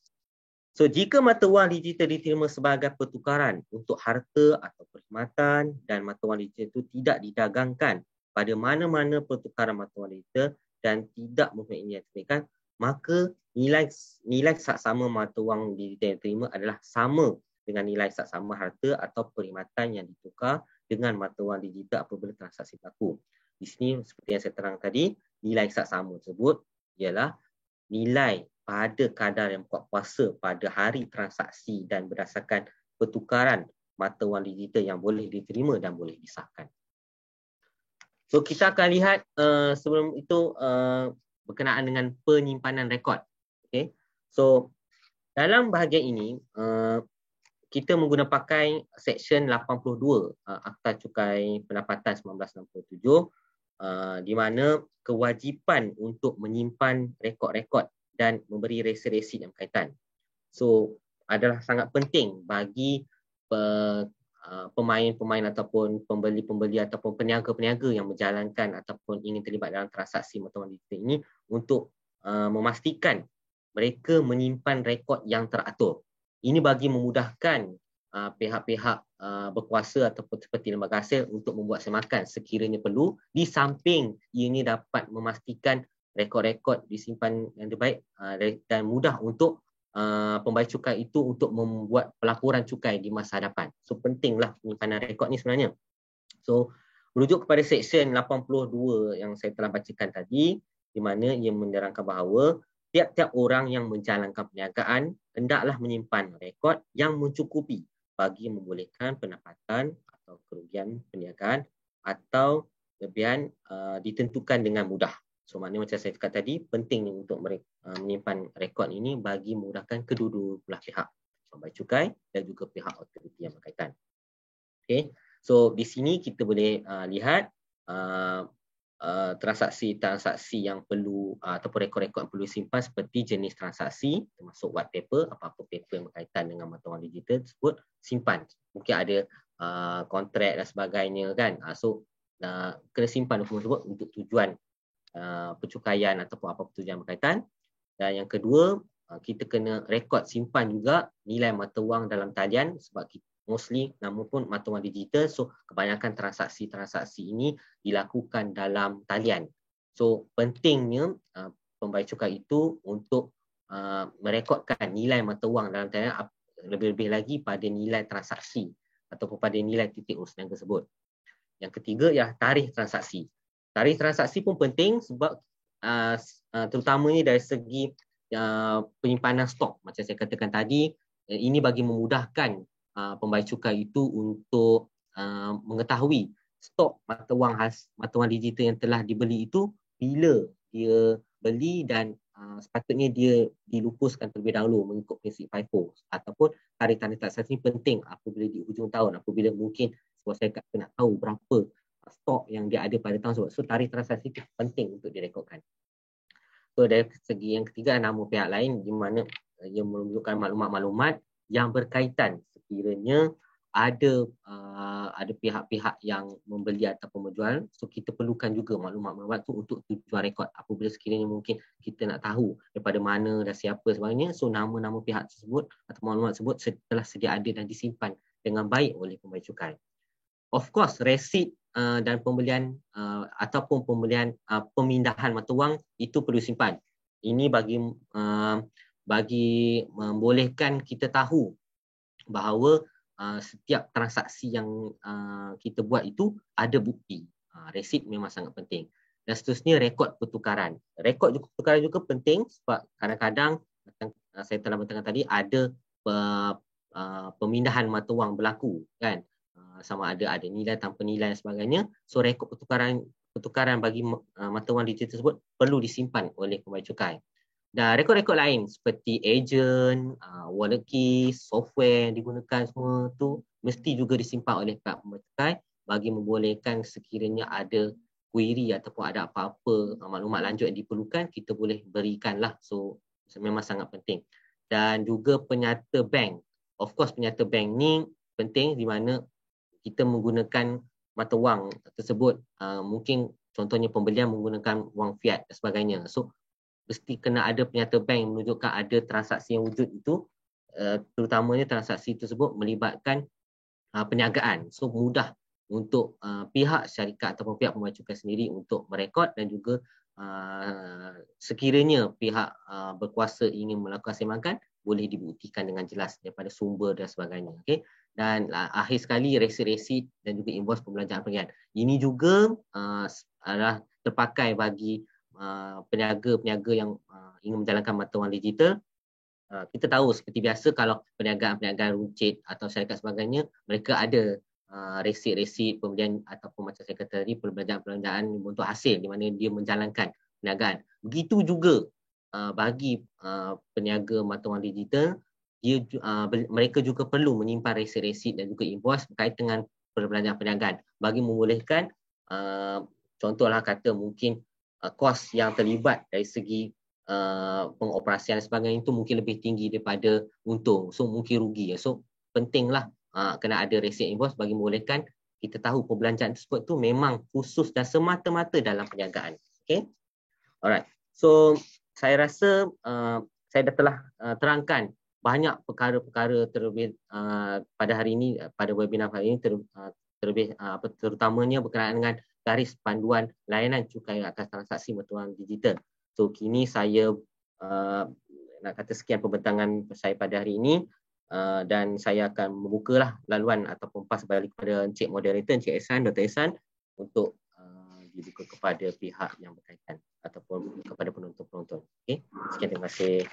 So jika mata wang digital diterima sebagai pertukaran untuk harta atau perkhidmatan dan mata wang digital itu tidak didagangkan pada mana-mana pertukaran mata wang digital dan tidak mempunyai nilai terbitkan, maka nilai saksama mata wang digital yang diterima adalah sama dengan nilai saksama harta atau perkhidmatan yang ditukar dengan mata wang digital apabila transaksi berlaku. Di sini seperti yang saya terang tadi, nilai saksama tersebut ialah nilai pada kadar yang kuat kuasa pada hari transaksi dan berdasarkan pertukaran mata wang digital yang boleh diterima dan boleh disahkan. So kita akan lihat sebelum itu berkenaan dengan penyimpanan rekod. Okay. So dalam bahagian ini kita menggunakan pakai Seksyen 82 Akta Cukai Pendapatan 1967 di mana kewajipan untuk menyimpan rekod-rekod dan memberi resit-resit yang berkaitan. So adalah sangat penting bagi pemain-pemain ataupun pembeli-pembeli ataupun peniaga-peniaga yang menjalankan ataupun ingin terlibat dalam transaksi mata wang digital ini untuk memastikan mereka menyimpan rekod yang teratur. Ini bagi memudahkan pihak-pihak berkuasa ataupun seperti lembaga hasil untuk membuat semakan sekiranya perlu, di samping ini dapat memastikan rekod-rekod disimpan yang terbaik dan mudah untuk pembayar cukai itu untuk membuat pelaporan cukai di masa hadapan. So pentinglah penyimpanan rekod ni sebenarnya. So merujuk kepada Seksyen 82 yang saya telah bacakan tadi, di mana ia menerangkan bahawa tiap-tiap orang yang menjalankan perniagaan hendaklah menyimpan rekod yang mencukupi bagi membolehkan pendapatan atau kerugian perniagaan atau kelebihan ditentukan dengan mudah. So maknanya macam saya cakap tadi, penting untuk menyimpan rekod ini bagi memudahkan kedua-dua belah pihak, pembayar cukai dan juga pihak otoriti yang berkaitan. Okay. So di sini kita boleh lihat transaksi-transaksi yang perlu ataupun rekod-rekod yang perlu disimpan seperti jenis transaksi termasuk white paper, apa-apa paper yang berkaitan dengan mata wang digital tersebut simpan. Mungkin ada kontrak dan sebagainya kan. So kena simpan dokumen tersebut untuk tujuan pencukaian ataupun apa-apa tujuan berkaitan. Dan yang kedua, kita kena rekod simpan juga nilai mata wang dalam talian sebab mostly nama pun mata wang digital, so kebanyakan transaksi-transaksi ini dilakukan dalam talian. So pentingnya pembayar cukai itu untuk merekodkan nilai mata wang dalam talian, lebih-lebih lagi pada nilai transaksi ataupun pada nilai titik urusan tersebut. Yang ketiga ialah tarikh transaksi. Tarikh transaksi pun penting sebab terutamanya dari segi penyimpanan stok. Macam saya katakan tadi, ini bagi memudahkan pembayar cukai itu untuk mengetahui stok mata wang digital yang telah dibeli itu bila dia beli dan sepatutnya dia dilupuskan terlebih dahulu mengikut prinsip FIFO, ataupun tarikh transaksi penting apabila di hujung tahun, apabila mungkin sebuah syarikat nak tahu berapa stok yang dia ada pada tahun tersebut. So tarikh transaksi itu penting untuk direkodkan. So dari segi yang ketiga, nama pihak lain di mana ia menunjukkan maklumat-maklumat yang berkaitan sekiranya ada pihak-pihak yang membeli ataupun menjual. So kita perlukan juga maklumat-maklumat tu untuk tujuan rekod. Apabila sekiranya mungkin kita nak tahu daripada mana dan siapa sebagainya, so nama-nama pihak tersebut atau maklumat tersebut telah sedia ada dan disimpan dengan baik oleh pembayar cukai. Of course, resit dan pembelian ataupun pemindahan mata wang itu perlu simpan. Ini bagi membolehkan kita tahu bahawa setiap transaksi yang kita buat itu ada bukti. Resit memang sangat penting. Dan seterusnya, rekod pertukaran. Rekod pertukaran juga penting sebab kadang-kadang saya telah bertengah tadi ada pemindahan mata wang berlaku, kan? Sama ada nilai tanpa nilai dan sebagainya. So rekod pertukaran bagi mata wang digital tersebut perlu disimpan oleh pembayar cukai. Dan rekod-rekod lain seperti ejen, wallet keys, software yang digunakan, semua tu mesti juga disimpan oleh pihak pembayar cukai bagi membolehkan sekiranya ada query ataupun ada apa-apa maklumat lanjut yang diperlukan, kita boleh berikanlah. So memang sangat penting. Dan juga penyata bank. Of course, penyata bank ni penting di mana kita menggunakan mata wang tersebut, mungkin contohnya pembelian menggunakan wang fiat dan sebagainya. So mesti kena ada penyata bank yang menunjukkan ada transaksi yang wujud itu, terutamanya transaksi tersebut melibatkan perniagaan. So mudah untuk pihak syarikat ataupun pihak pembayar cukai sendiri untuk merekod, dan juga sekiranya pihak berkuasa ingin melakukan sematkan, boleh dibuktikan dengan jelas daripada sumber dan sebagainya. Okay? Dan akhir sekali, resit-resit dan juga invoice pembelanjaan pembelian. Ini juga adalah terpakai bagi peniaga-peniaga yang ingin menjalankan mata wang digital. Kita tahu seperti biasa kalau perniagaan-perniagaan runcit atau syarikat sebagainya, mereka ada resit-resit pembelian ataupun macam saya kata tadi, perbelanjaan untuk hasil di mana dia menjalankan perniagaan. Begitu juga bagi peniaga mata wang digital, mereka juga perlu menyimpan resit-resit dan juga invoice berkaitan dengan perbelanjaan perniagaan bagi membolehkan, contohlah kata mungkin kos yang terlibat dari segi pengoperasian dan sebagainya itu mungkin lebih tinggi daripada untung. So mungkin rugi. So pentinglah kena ada resit invoice bagi membolehkan kita tahu perbelanjaan tersebut tu memang khusus dan semata-mata dalam perniagaan. Okay? Alright. So saya rasa saya dah telah terangkan banyak perkara-perkara terlebih pada hari ini, pada webinar hari ini, terutamanya berkenaan dengan garis panduan layanan cukai atas transaksi mata wang digital. So kini saya nak kata sekian pembentangan saya pada hari ini, dan saya akan membukalah laluan ataupun pas balik kepada Encik Moderator, Encik Ehsan, Dr. Ehsan, untuk dibuka kepada pihak yang berkaitan ataupun kepada penonton-penonton. Okay? Sekian, terima kasih.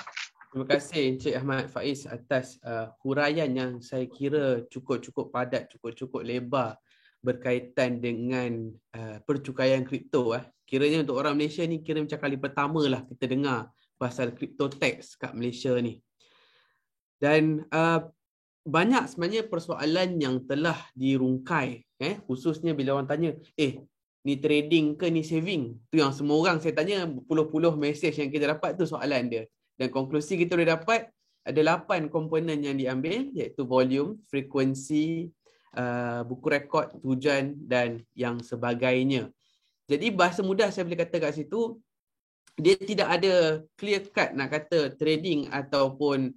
Terima kasih Encik Ahmad Faiz atas huraian yang saya kira cukup-cukup padat, cukup-cukup lebar berkaitan dengan percukaian kripto. Kiranya untuk orang Malaysia ni kira macam kali pertama lah kita dengar pasal crypto tax kat Malaysia ni. Dan banyak sebenarnya persoalan yang telah dirungkai, khususnya bila orang tanya, ni trading ke ni saving? Tu yang semua orang saya tanya, puluh-puluh mesej yang kita dapat tu soalan dia. Dan konklusi kita boleh dapat ada 8 komponen yang diambil, iaitu volume, frekuensi, buku rekod, tujuan dan yang sebagainya. Jadi bahasa mudah saya boleh kata kat situ, dia tidak ada clear cut nak kata trading ataupun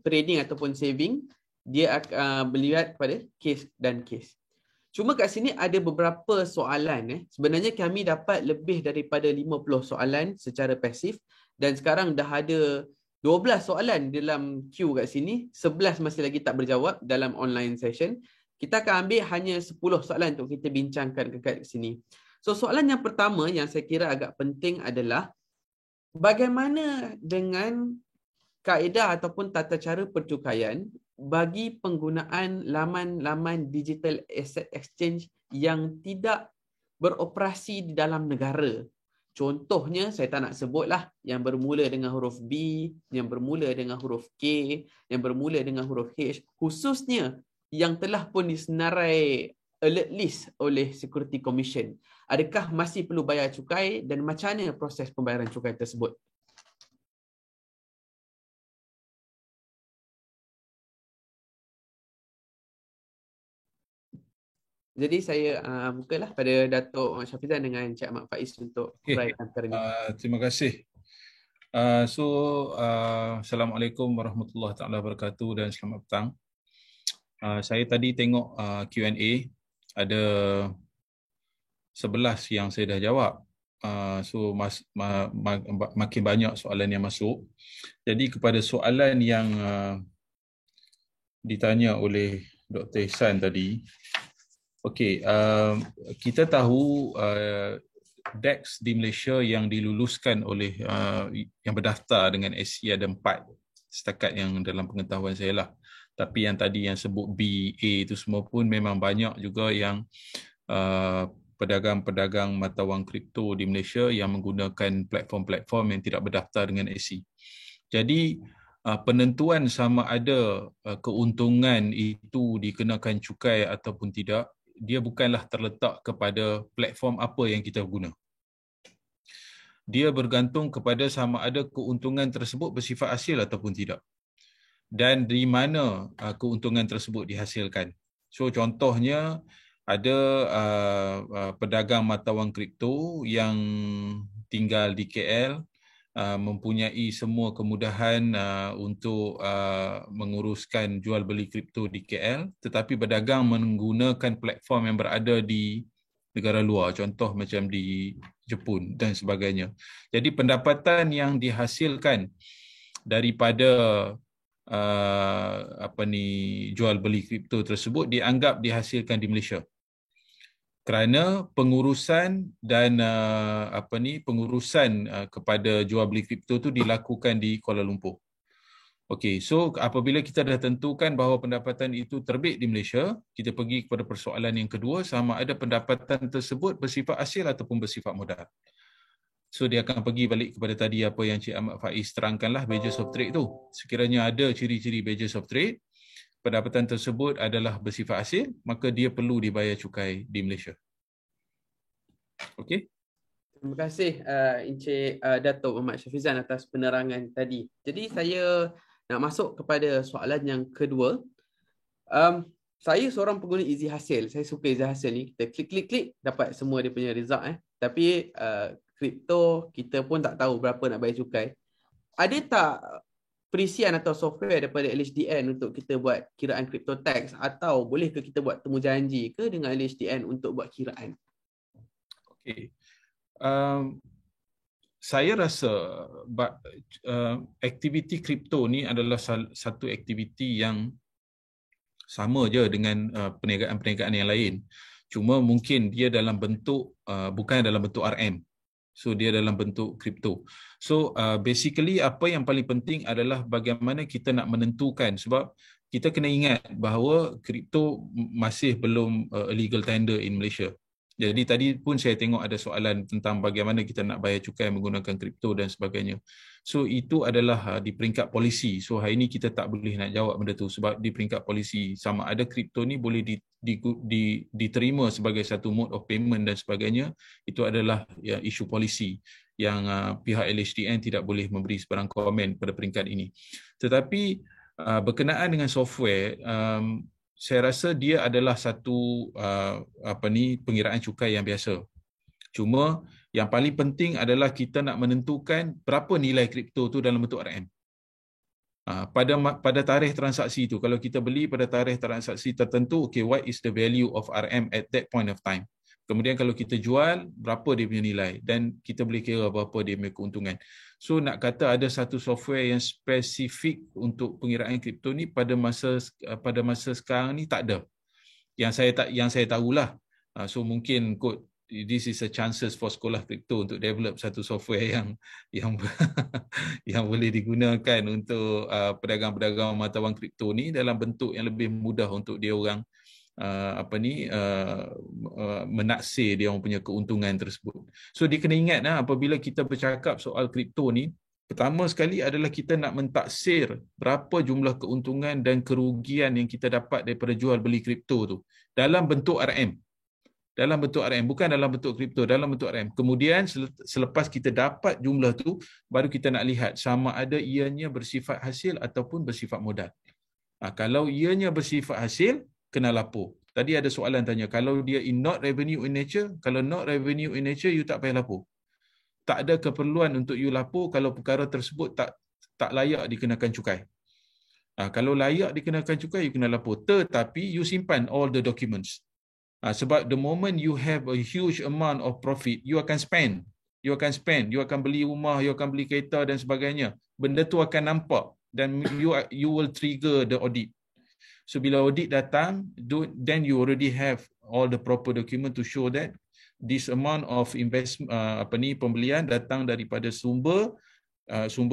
trading ataupun saving. Dia akan melihat pada case dan case. Cuma kat sini ada beberapa soalan. Sebenarnya kami dapat lebih daripada 50 soalan secara pasif dan sekarang dah ada 12 soalan dalam queue kat sini. 11 masih lagi tak berjawab dalam online session. Kita akan ambil hanya 10 soalan untuk kita bincangkan kat sini. So soalan yang pertama yang saya kira agak penting adalah bagaimana dengan kaedah ataupun tata cara percukaian bagi penggunaan laman-laman digital asset exchange yang tidak beroperasi di dalam negara. Contohnya, saya tak nak sebutlah, yang bermula dengan huruf B, yang bermula dengan huruf K, yang bermula dengan huruf H, khususnya yang telah pun disenarai alert list oleh Security Commission. Adakah masih perlu bayar cukai dan macam mana proses pembayaran cukai tersebut? Jadi saya bukalah pada Datuk Syafizan dengan Encik Ahmad Faiz untuk uraikan perkara ini. Terima kasih. Assalamualaikum warahmatullahi taala wabarakatuh dan selamat petang. Saya tadi tengok Q&A, ada 11 yang saya dah jawab. Makin banyak soalan yang masuk. Jadi kepada soalan yang ditanya oleh Dr. Ihsan tadi, okey, kita tahu DEX di Malaysia yang diluluskan oleh yang berdaftar dengan SC ada 4 setakat yang dalam pengetahuan saya lah. Tapi yang tadi yang sebut B, A itu semua pun memang banyak juga yang pedagang-pedagang mata wang kripto di Malaysia yang menggunakan platform-platform yang tidak berdaftar dengan SC. Jadi penentuan sama ada keuntungan itu dikenakan cukai ataupun tidak, dia bukanlah terletak kepada platform apa yang kita guna. Dia bergantung kepada sama ada keuntungan tersebut bersifat hasil ataupun tidak. Dan di mana keuntungan tersebut dihasilkan. So contohnya ada pedagang mata wang kripto yang tinggal di KL, mempunyai semua kemudahan untuk menguruskan jual beli kripto di KL, tetapi berdagang menggunakan platform yang berada di negara luar, contoh macam di Jepun dan sebagainya. Jadi pendapatan yang dihasilkan daripada jual beli kripto tersebut dianggap dihasilkan di Malaysia. Kerana pengurusan dan pengurusan kepada jual beli kripto itu dilakukan di Kuala Lumpur. Okey, so apabila kita dah tentukan bahawa pendapatan itu terbit di Malaysia, kita pergi kepada persoalan yang kedua, sama ada pendapatan tersebut bersifat hasil ataupun bersifat modal. So dia akan pergi balik kepada tadi apa yang Cik Ahmad Faiz terangkanlah, badges of trade tu. Sekiranya ada ciri-ciri badges of trade, pendapatan tersebut adalah bersifat hasil, maka dia perlu dibayar cukai di Malaysia. Okey. Terima kasih Encik Datuk Ahmad Syafizan atas penerangan tadi. Jadi saya nak masuk kepada soalan yang kedua. Saya seorang pengguna Easy Hasil. Saya suka Easy Hasil ni. Kita klik dapat semua dia punya result. Tapi kripto kita pun tak tahu berapa nak bayar cukai. Ada tak perisian atau software daripada LHDN untuk kita buat kiraan crypto tax, atau boleh ke kita buat temu janji ke dengan LHDN untuk buat kiraan? Okey. Saya rasa aktiviti kripto ni adalah satu aktiviti yang sama je dengan perniagaan-perniagaan yang lain. Cuma mungkin dia dalam bentuk bukan dalam bentuk RM. So dia dalam bentuk kripto. So basically apa yang paling penting adalah bagaimana kita nak menentukan, sebab kita kena ingat bahawa kripto masih belum legal tender in Malaysia. Jadi tadi pun saya tengok ada soalan tentang bagaimana kita nak bayar cukai menggunakan kripto dan sebagainya. So itu adalah di peringkat polisi. So hari ini kita tak boleh nak jawab benda tu sebab di peringkat polisi sama ada kripto ni boleh diterima sebagai satu mode of payment dan sebagainya. Itu adalah isu polisi yang pihak LHDN tidak boleh memberi sebarang komen pada peringkat ini. Tetapi berkenaan dengan software, saya rasa dia adalah satu pengiraan cukai yang biasa. Cuma yang paling penting adalah kita nak menentukan berapa nilai kripto tu dalam bentuk RM. Pada tarikh transaksi itu, kalau kita beli pada tarikh transaksi tertentu, okay, what is the value of RM at that point of time? Kemudian kalau kita jual, berapa dia punya nilai, dan kita boleh kira berapa dia punya keuntungan. So nak kata ada satu software yang spesifik untuk pengiraan kripto ni pada masa sekarang ni tak ada. Yang saya tahulah. So mungkin kot this is a chances for sekolah kripto untuk develop satu software yang yang boleh digunakan untuk pedagang-pedagang mata wang kripto ni dalam bentuk yang lebih mudah untuk dia orang menaksir dia orang punya keuntungan tersebut. So dia kena ingat apabila kita bercakap soal kripto ni, pertama sekali adalah kita nak mentaksir berapa jumlah keuntungan dan kerugian yang kita dapat daripada jual beli kripto tu dalam bentuk RM. Dalam bentuk RM, bukan dalam bentuk kripto, dalam bentuk RM. Kemudian selepas kita dapat jumlah tu, baru kita nak lihat sama ada ianya bersifat hasil ataupun bersifat modal. Kalau ianya bersifat hasil, kena lapor. Tadi ada soalan tanya, kalau dia not revenue in nature, kalau not revenue in nature, you tak payah lapor. Tak ada keperluan untuk you lapor kalau perkara tersebut tak layak dikenakan cukai. Kalau layak dikenakan cukai, you kena lapor. Tetapi you simpan all the documents. Sebab the moment you have a huge amount of profit, you akan spend, you akan beli rumah, you akan beli kereta dan sebagainya. Benda tu akan nampak dan you will trigger the audit. So bila audit datang, then you already have all the proper document to show that this amount of investment pembelian datang daripada sumber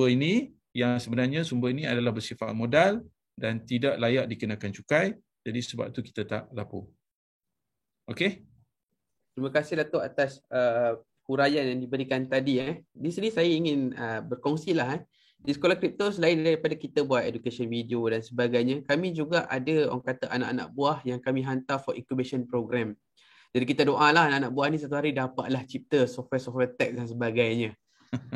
ini yang sebenarnya sumber ini adalah bersifat modal dan tidak layak dikenakan cukai. Jadi sebab tu kita tak lapor. Okey. Terima kasih Datuk atas huraian yang diberikan tadi. Di sini saya ingin berkongsilah. Di Sekolah Kripto, selain daripada kita buat education video dan sebagainya, kami juga ada orang kata anak-anak buah yang kami hantar for incubation program. Jadi kita doalah anak-anak buah ni satu hari dapatlah cipta software tax dan sebagainya.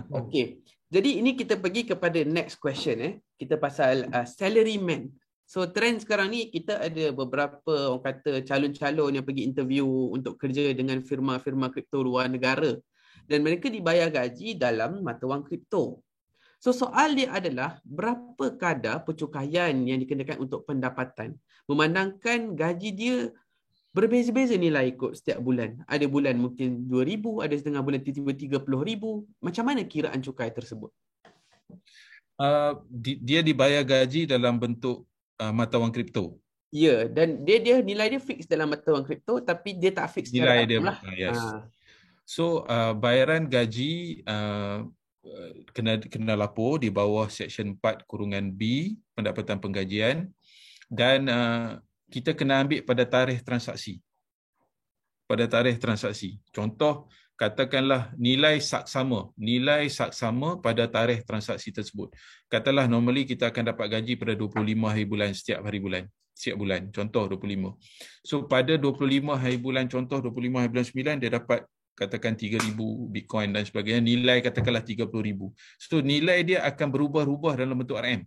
Okey. Jadi ini kita pergi kepada next question. Kita pasal salaryman. So trend sekarang ni kita ada beberapa orang kata calon-calon yang pergi interview untuk kerja dengan firma-firma kripto luar negara dan mereka dibayar gaji dalam mata wang kripto. So soal dia adalah berapa kadar pencukaian yang dikenakan untuk pendapatan memandangkan gaji dia berbeza-beza nilai ikut setiap bulan. Ada bulan mungkin 2,000, ada setengah bulan tiba-tiba 30,000. Macam mana kiraan cukai tersebut? Dia dibayar gaji dalam bentuk mata wang kripto. Ya, dan dia nilai dia fix dalam mata wang kripto tapi dia tak fix nilai dia lah. Yes. So bayaran gaji kena lapor di bawah Seksyen 4(B) pendapatan penggajian dan kita kena ambil pada tarikh transaksi. Pada tarikh transaksi. Contoh katakanlah nilai saksama pada tarikh transaksi tersebut. Katalah normally kita akan dapat gaji pada 25 hari bulan setiap bulan. Contoh 25. So pada 25 hari bulan, contoh 25 hari bulan 9, dia dapat katakan 3,000 Bitcoin dan sebagainya. Nilai katakanlah 30,000. So nilai dia akan berubah-ubah dalam bentuk RM.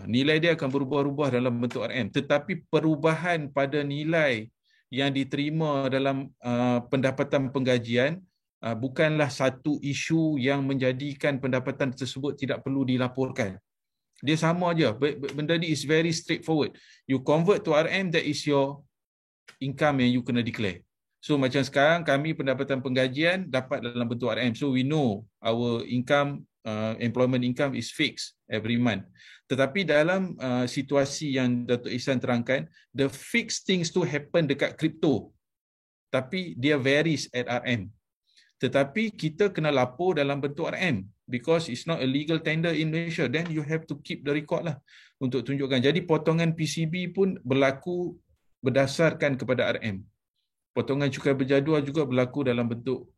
Nilai dia akan berubah-ubah dalam bentuk RM. Tetapi perubahan pada nilai yang diterima dalam pendapatan penggajian bukanlah satu isu yang menjadikan pendapatan tersebut tidak perlu dilaporkan. Dia sama aja. Benda ni is very straightforward. You convert to RM, that is your income yang you kena declare. So macam sekarang kami pendapatan penggajian dapat dalam bentuk RM. So we know our income, employment income is fixed every month. Tetapi dalam situasi yang Datuk Ihsan terangkan, the fixed things to happen dekat kripto. Tapi dia varies at RM. Tetapi kita kena lapor dalam bentuk RM because it's not a legal tender in Malaysia. Then you have to keep the record lah untuk tunjukkan. Jadi potongan PCB pun berlaku berdasarkan kepada RM. Potongan cukai berjadual juga berlaku dalam bentuk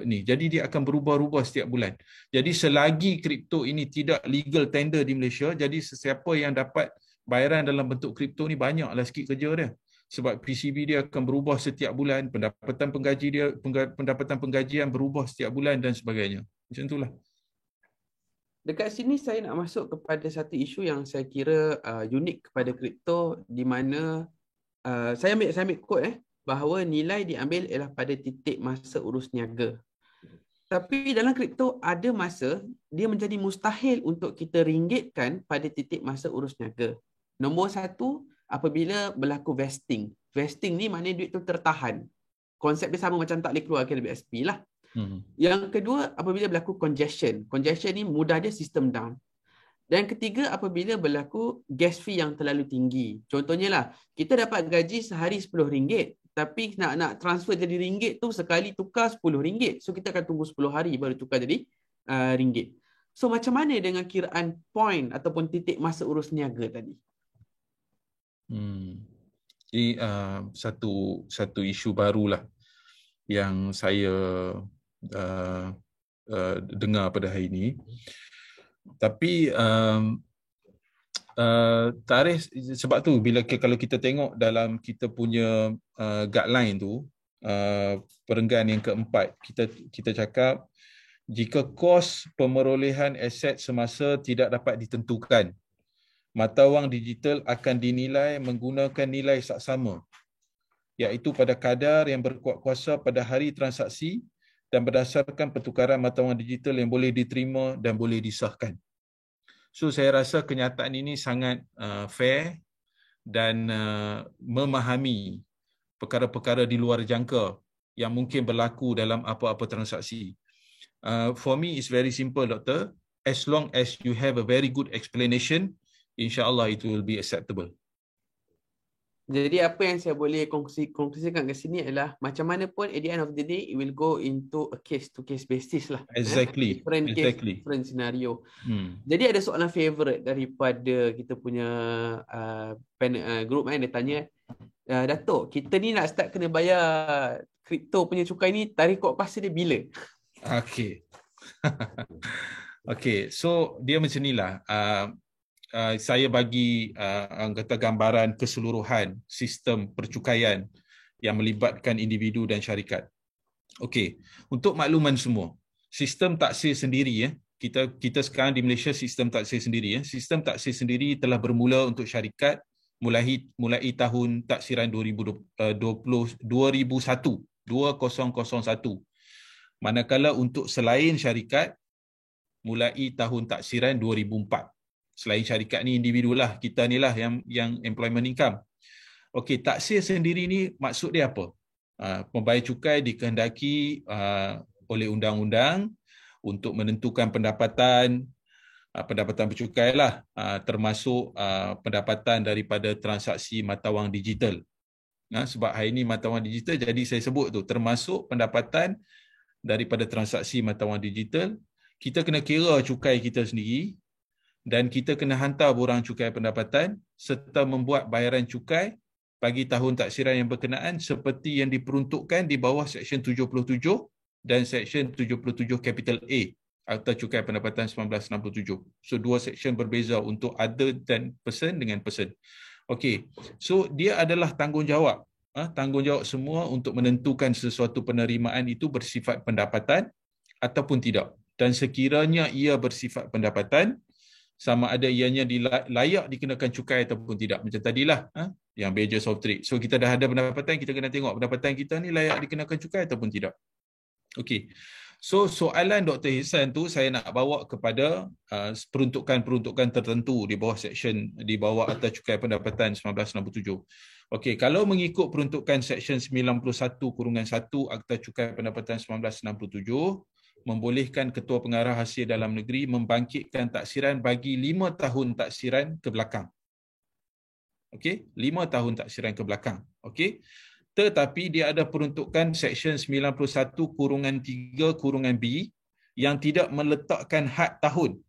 ni. Jadi dia akan berubah-ubah setiap bulan. Jadi selagi kripto ini tidak legal tender di Malaysia, jadi sesiapa yang dapat bayaran dalam bentuk kripto ni banyaklah sikit kerja dia. Sebab PCB dia akan berubah setiap bulan, pendapatan penggajian berubah setiap bulan dan sebagainya. Macam itulah. Dekat sini saya nak masuk kepada satu isu yang saya kira unik kepada kripto di mana saya ambil quote bahawa nilai diambil ialah pada titik masa urus niaga. Tapi dalam kripto ada masa dia menjadi mustahil untuk kita ringgitkan pada titik masa urus niaga. Nombor satu, apabila berlaku vesting. Vesting ni maknanya duit tu tertahan. Konsep dia sama macam tak boleh keluar KWSP lah. Yang kedua, apabila berlaku congestion. Congestion ni mudah dia sistem down. Dan ketiga, apabila berlaku gas fee yang terlalu tinggi. Contohnya lah, kita dapat gaji sehari RM10, tapi nak transfer jadi ringgit tu sekali tukar RM10. So kita akan tunggu 10 hari baru tukar jadi ringgit. So macam mana dengan kiraan point ataupun titik masa urus niaga tadi? Jadi satu isu barulah yang saya dengar pada hari ini. Tapi tarikh, sebab tu kalau kita tengok dalam kita punya guideline tu, perenggan yang keempat, kita cakap jika kos pemerolehan aset semasa tidak dapat ditentukan, mata wang digital akan dinilai menggunakan nilai saksama, iaitu pada kadar yang berkuat kuasa pada hari transaksi dan berdasarkan pertukaran mata wang digital yang boleh diterima dan boleh disahkan. So saya rasa kenyataan ini sangat fair dan memahami perkara-perkara di luar jangka yang mungkin berlaku dalam apa-apa transaksi. For me, it's very simple, Doktor. As long as you have a very good explanation, insya-Allah it will be acceptable. Jadi apa yang saya boleh konklusikan ke sini adalah macam mana pun at the end of the day it will go into a case to case basis lah. Exactly. Different case, different scenario. Jadi ada soalan favorite daripada kita punya group dia tanya, Datuk, kita ni nak start kena bayar kripto punya cukai ni, tarikh kod pas dia bila? Okay. Okay, so dia macam inilah. Saya bagi kata gambaran keseluruhan sistem percukaian yang melibatkan individu dan syarikat. Okey, untuk makluman semua, sistem taksir sendiri kita sekarang di Malaysia sistem taksir sendiri Sistem taksir sendiri telah bermula untuk syarikat mulai tahun taksiran 2001. Manakala untuk selain syarikat mulai tahun taksiran 2004. Selain syarikat ni individu lah, kita ni lah yang employment income. Okey, taksir sendiri ni maksud dia apa? Pembayar cukai dikehendaki oleh undang-undang untuk menentukan pendapatan bercukai lah, termasuk pendapatan daripada transaksi mata wang digital. Sebab hari ini mata wang digital, jadi saya sebut tu termasuk pendapatan daripada transaksi mata wang digital. Kita kena kira cukai kita sendiri dan kita kena hantar borang cukai pendapatan serta membuat bayaran cukai bagi tahun taksiran yang berkenaan seperti yang diperuntukkan di bawah Seksyen 77 dan Seksyen 77 Capital A Akta Cukai Pendapatan 1967. So dua seksyen berbeza untuk other dan person dengan person. Okey, so dia adalah tanggungjawab semua untuk menentukan sesuatu penerimaan itu bersifat pendapatan ataupun tidak. Dan sekiranya ia bersifat pendapatan, sama ada ianya layak dikenakan cukai ataupun tidak. Macam tadilah, yang barriers of trade. So kita dah ada pendapatan, kita kena tengok pendapatan kita ni layak dikenakan cukai ataupun tidak. Okey. So soalan Dr. Ihsan tu saya nak bawa kepada peruntukan-peruntukan tertentu di bawah Akta Cukai Pendapatan 1967. Okey, kalau mengikut peruntukan Seksyen 91/1 Akta Cukai Pendapatan 1967, membolehkan Ketua Pengarah Hasil Dalam Negeri membangkitkan taksiran bagi 5 tahun taksiran ke belakang. Okey, 5 tahun taksiran ke belakang. Okey. Tetapi dia ada peruntukan Seksyen 91/3/B yang tidak meletakkan had tahun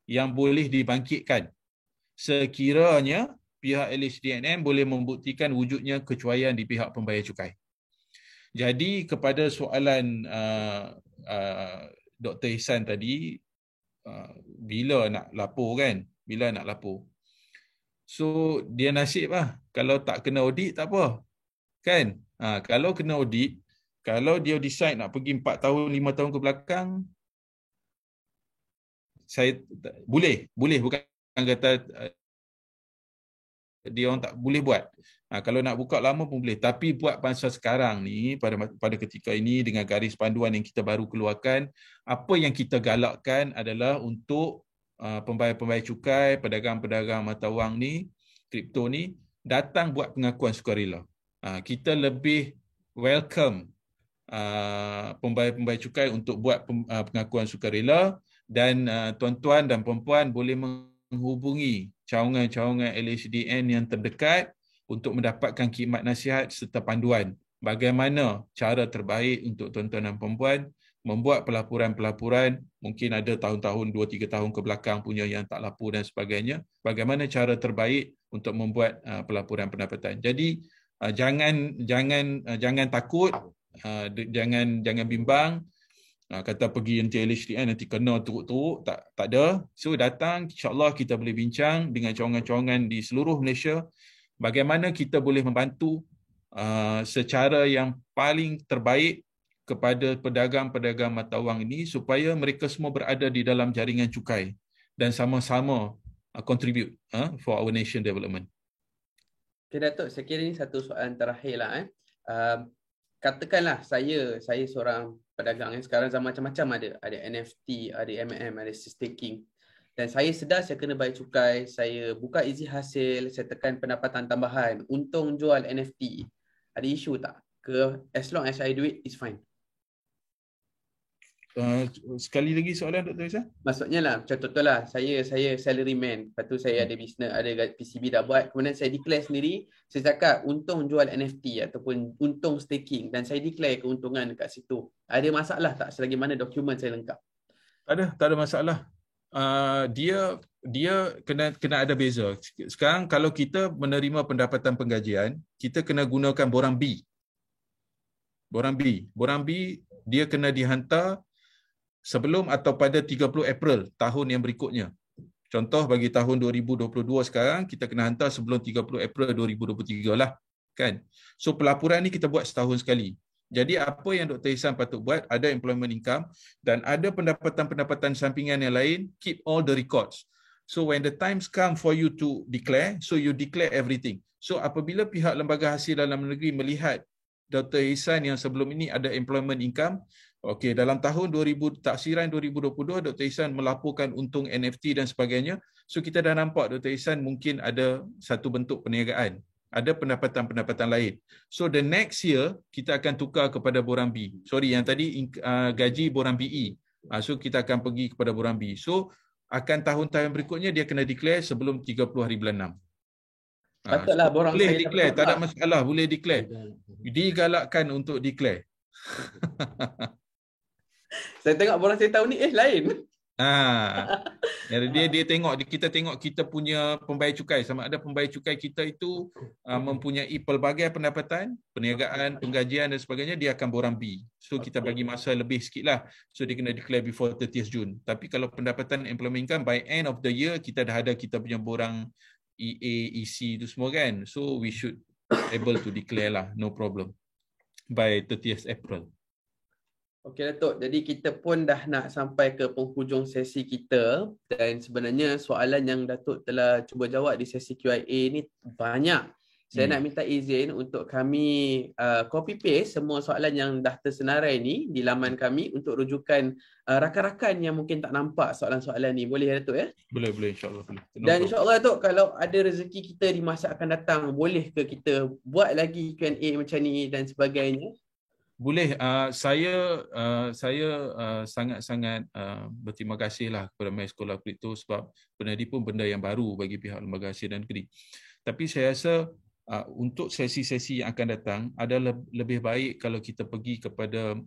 yang boleh dibangkitkan sekiranya pihak LHDNM boleh membuktikan wujudnya kecuaian di pihak pembayar cukai. Jadi kepada soalan Dr. Ihsan tadi, bila nak lapor kan? Bila nak lapor? So dia nasib lah. Kalau tak kena audit tak apa. Kan? Kalau kena audit, kalau dia decide nak pergi 4 tahun, 5 tahun ke belakang, saya boleh bukan kata dia orang tak boleh buat. Kalau nak buka lama pun boleh, tapi buat masa sekarang ni, pada ketika ini dengan garis panduan yang kita baru keluarkan, apa yang kita galakkan adalah untuk pembayar-pembayar cukai, pedagang-pedagang mata wang ni, kripto ni, datang buat pengakuan sukarela. Kita lebih welcome pembayar-pembayar cukai untuk buat pengakuan sukarela, dan tuan-tuan dan puan-puan boleh menghubungi cawangan-cawangan LHDN yang terdekat untuk mendapatkan khidmat nasihat serta panduan bagaimana cara terbaik untuk tuan-tuan dan puan-puan membuat pelaporan-pelaporan, mungkin ada tahun-tahun 2-3 tahun ke belakang punya yang tak lapu dan sebagainya, bagaimana cara terbaik untuk membuat pelaporan pendapatan. Jadi jangan takut, jangan bimbang, kata pergi nanti LHDN nanti kena teruk-teruk, tak ada. So datang, insya-Allah kita boleh bincang dengan cawangan-cawangan di seluruh Malaysia bagaimana kita boleh membantu secara yang paling terbaik kepada pedagang-pedagang mata wang ini supaya mereka semua berada di dalam jaringan cukai dan sama-sama contribute for our nation development. Okay, Datuk, saya kira ini satu soalan terakhir lah. Katakanlah saya seorang pedagang yang sekarang zaman macam-macam ada NFT, ada MM, ada staking. Dan saya sedar saya kena bayar cukai, saya buka izin hasil, saya tekan pendapatan tambahan, untung jual NFT. Ada isu tak? As long as I do it, it's fine. Sekali lagi soalan Dr. Isa? Maksudnya lah, contoh-contohlah, saya salaryman, lepas tu saya ada business, ada PCB dah buat, kemudian saya declare sendiri, saya cakap untung jual NFT ataupun untung staking dan saya declare keuntungan dekat situ. Ada masalah tak selagi mana dokumen saya lengkap? Tak ada masalah. Dia kena ada beza. Sekarang kalau kita menerima pendapatan penggajian, kita kena gunakan borang B. Borang B dia kena dihantar sebelum atau pada 30 April tahun yang berikutnya. Contoh bagi tahun 2022 sekarang, kita kena hantar sebelum 30 April 2023 lah. Kan? So pelaporan ni kita buat setahun sekali. Jadi apa yang Dr. Ihsan patut buat, ada employment income dan ada pendapatan-pendapatan sampingan yang lain, keep all the records. So when the times come for you to declare, so you declare everything. So apabila pihak lembaga hasil dalam negeri melihat Dr. Ihsan yang sebelum ini ada employment income, okey, dalam tahun taksiran 2022 Dr. Ihsan melaporkan untung NFT dan sebagainya. So kita dah nampak Dr. Ihsan mungkin ada satu bentuk perniagaan, ada pendapatan-pendapatan lain. So the next year kita akan tukar kepada borang B. Sorry, yang tadi gaji borang BE. So kita akan pergi kepada borang B. So akan tahun-tahun berikutnya dia kena declare sebelum 30 hari bulan 6. Patutlah borang boleh saya declare, tak ada masalah, boleh declare. Digalakkan untuk declare. Saya tengok borang saya tahun ni lain. Kita tengok kita punya pembayar cukai, sama ada pembayar cukai kita itu mempunyai pelbagai pendapatan, perniagaan, penggajian dan sebagainya, dia akan borang B. So kita bagi masa lebih sikit lah. So dia kena declare before 30th June. Tapi kalau pendapatan employment income, by end of the year kita dah ada kita punya borang EA, EC itu semua kan. So we should able to declare lah, no problem. By 30th April. Okey Datuk, jadi kita pun dah nak sampai ke penghujung sesi kita dan sebenarnya soalan yang Datuk telah cuba jawab di sesi Q&A ni banyak. Saya nak minta izin untuk kami copy paste semua soalan yang dah tersenarai ni di laman kami untuk rujukan rakan-rakan yang mungkin tak nampak soalan-soalan ni. Boleh Datuk ya? Boleh insya-Allah boleh. Dan insya-Allah Datuk, kalau ada rezeki kita di masa akan datang, boleh ke kita buat lagi Q&A macam ni dan sebagainya? Boleh. Saya sangat-sangat berterima kasihlah kepada My Sekolah Kripto sebab benda ni pun benda yang baru bagi pihak lembaga hasil dan negeri. Tapi saya rasa untuk sesi-sesi yang akan datang adalah lebih baik kalau kita pergi kepada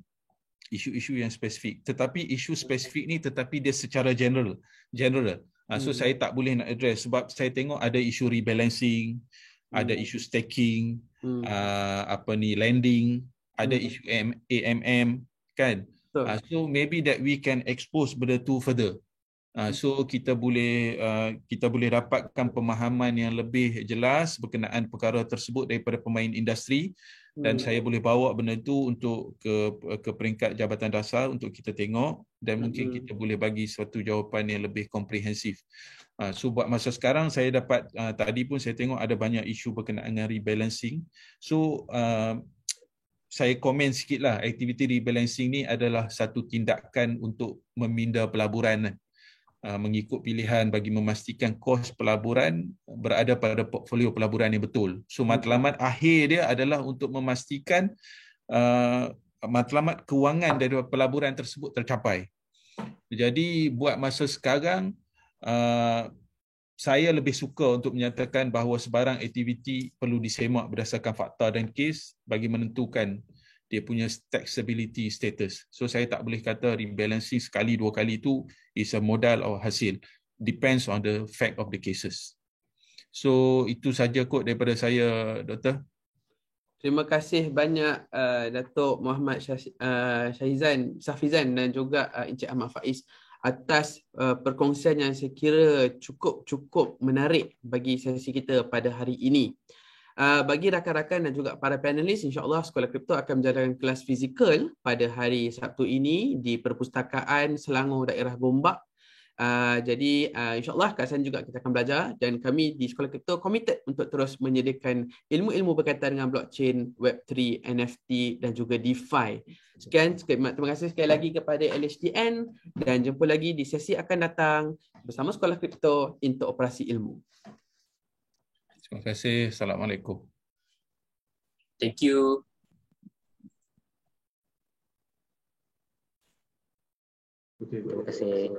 isu-isu yang spesifik. Tetapi isu spesifik ni tetapi dia secara general. So saya tak boleh nak address sebab saya tengok ada isu rebalancing, ada isu staking, lending, ada isu AMM kan. So maybe that we can expose benda tu further. So kita boleh dapatkan pemahaman yang lebih jelas berkenaan perkara tersebut daripada pemain industri, dan saya boleh bawa benda itu untuk ke peringkat jabatan dasar untuk kita tengok, dan mungkin kita boleh bagi suatu jawapan yang lebih komprehensif. So buat masa sekarang saya dapat tadi pun saya tengok ada banyak isu berkenaan dengan rebalancing. So saya komen sikitlah, aktiviti rebalancing ni adalah satu tindakan untuk meminda pelaburan, mengikut pilihan bagi memastikan kos pelaburan berada pada portfolio pelaburan yang betul. So matlamat akhir dia adalah untuk memastikan matlamat kewangan dari pelaburan tersebut tercapai. Jadi buat masa sekarang saya lebih suka untuk menyatakan bahawa sebarang aktiviti perlu disemak berdasarkan fakta dan kes bagi menentukan dia punya taxability status. So saya tak boleh kata rebalancing sekali dua kali itu is a modal or hasil. Depends on the fact of the cases. So itu saja kot daripada saya, Doktor. Terima kasih banyak Datuk Muhammad Safizan dan juga Encik Ahmad Faiz atas perkongsian yang saya kira cukup menarik bagi sesi kita pada hari ini. Bagi rakan-rakan dan juga para panelis, insya-Allah Sekolah Kripto akan menjalankan kelas fizikal pada hari Sabtu ini di Perpustakaan Selangor Daerah Gombak. Jadi insya-Allah kat sana juga kita akan belajar, dan kami di Sekolah Kripto committed untuk terus menyediakan ilmu-ilmu berkaitan dengan blockchain, Web3, NFT dan juga DeFi. Sekian, terima kasih sekali lagi kepada LHDN, dan jumpa lagi di sesi akan datang bersama Sekolah Kripto untuk operasi ilmu. Terima kasih. Assalamualaikum. Thank you. Terima kasih.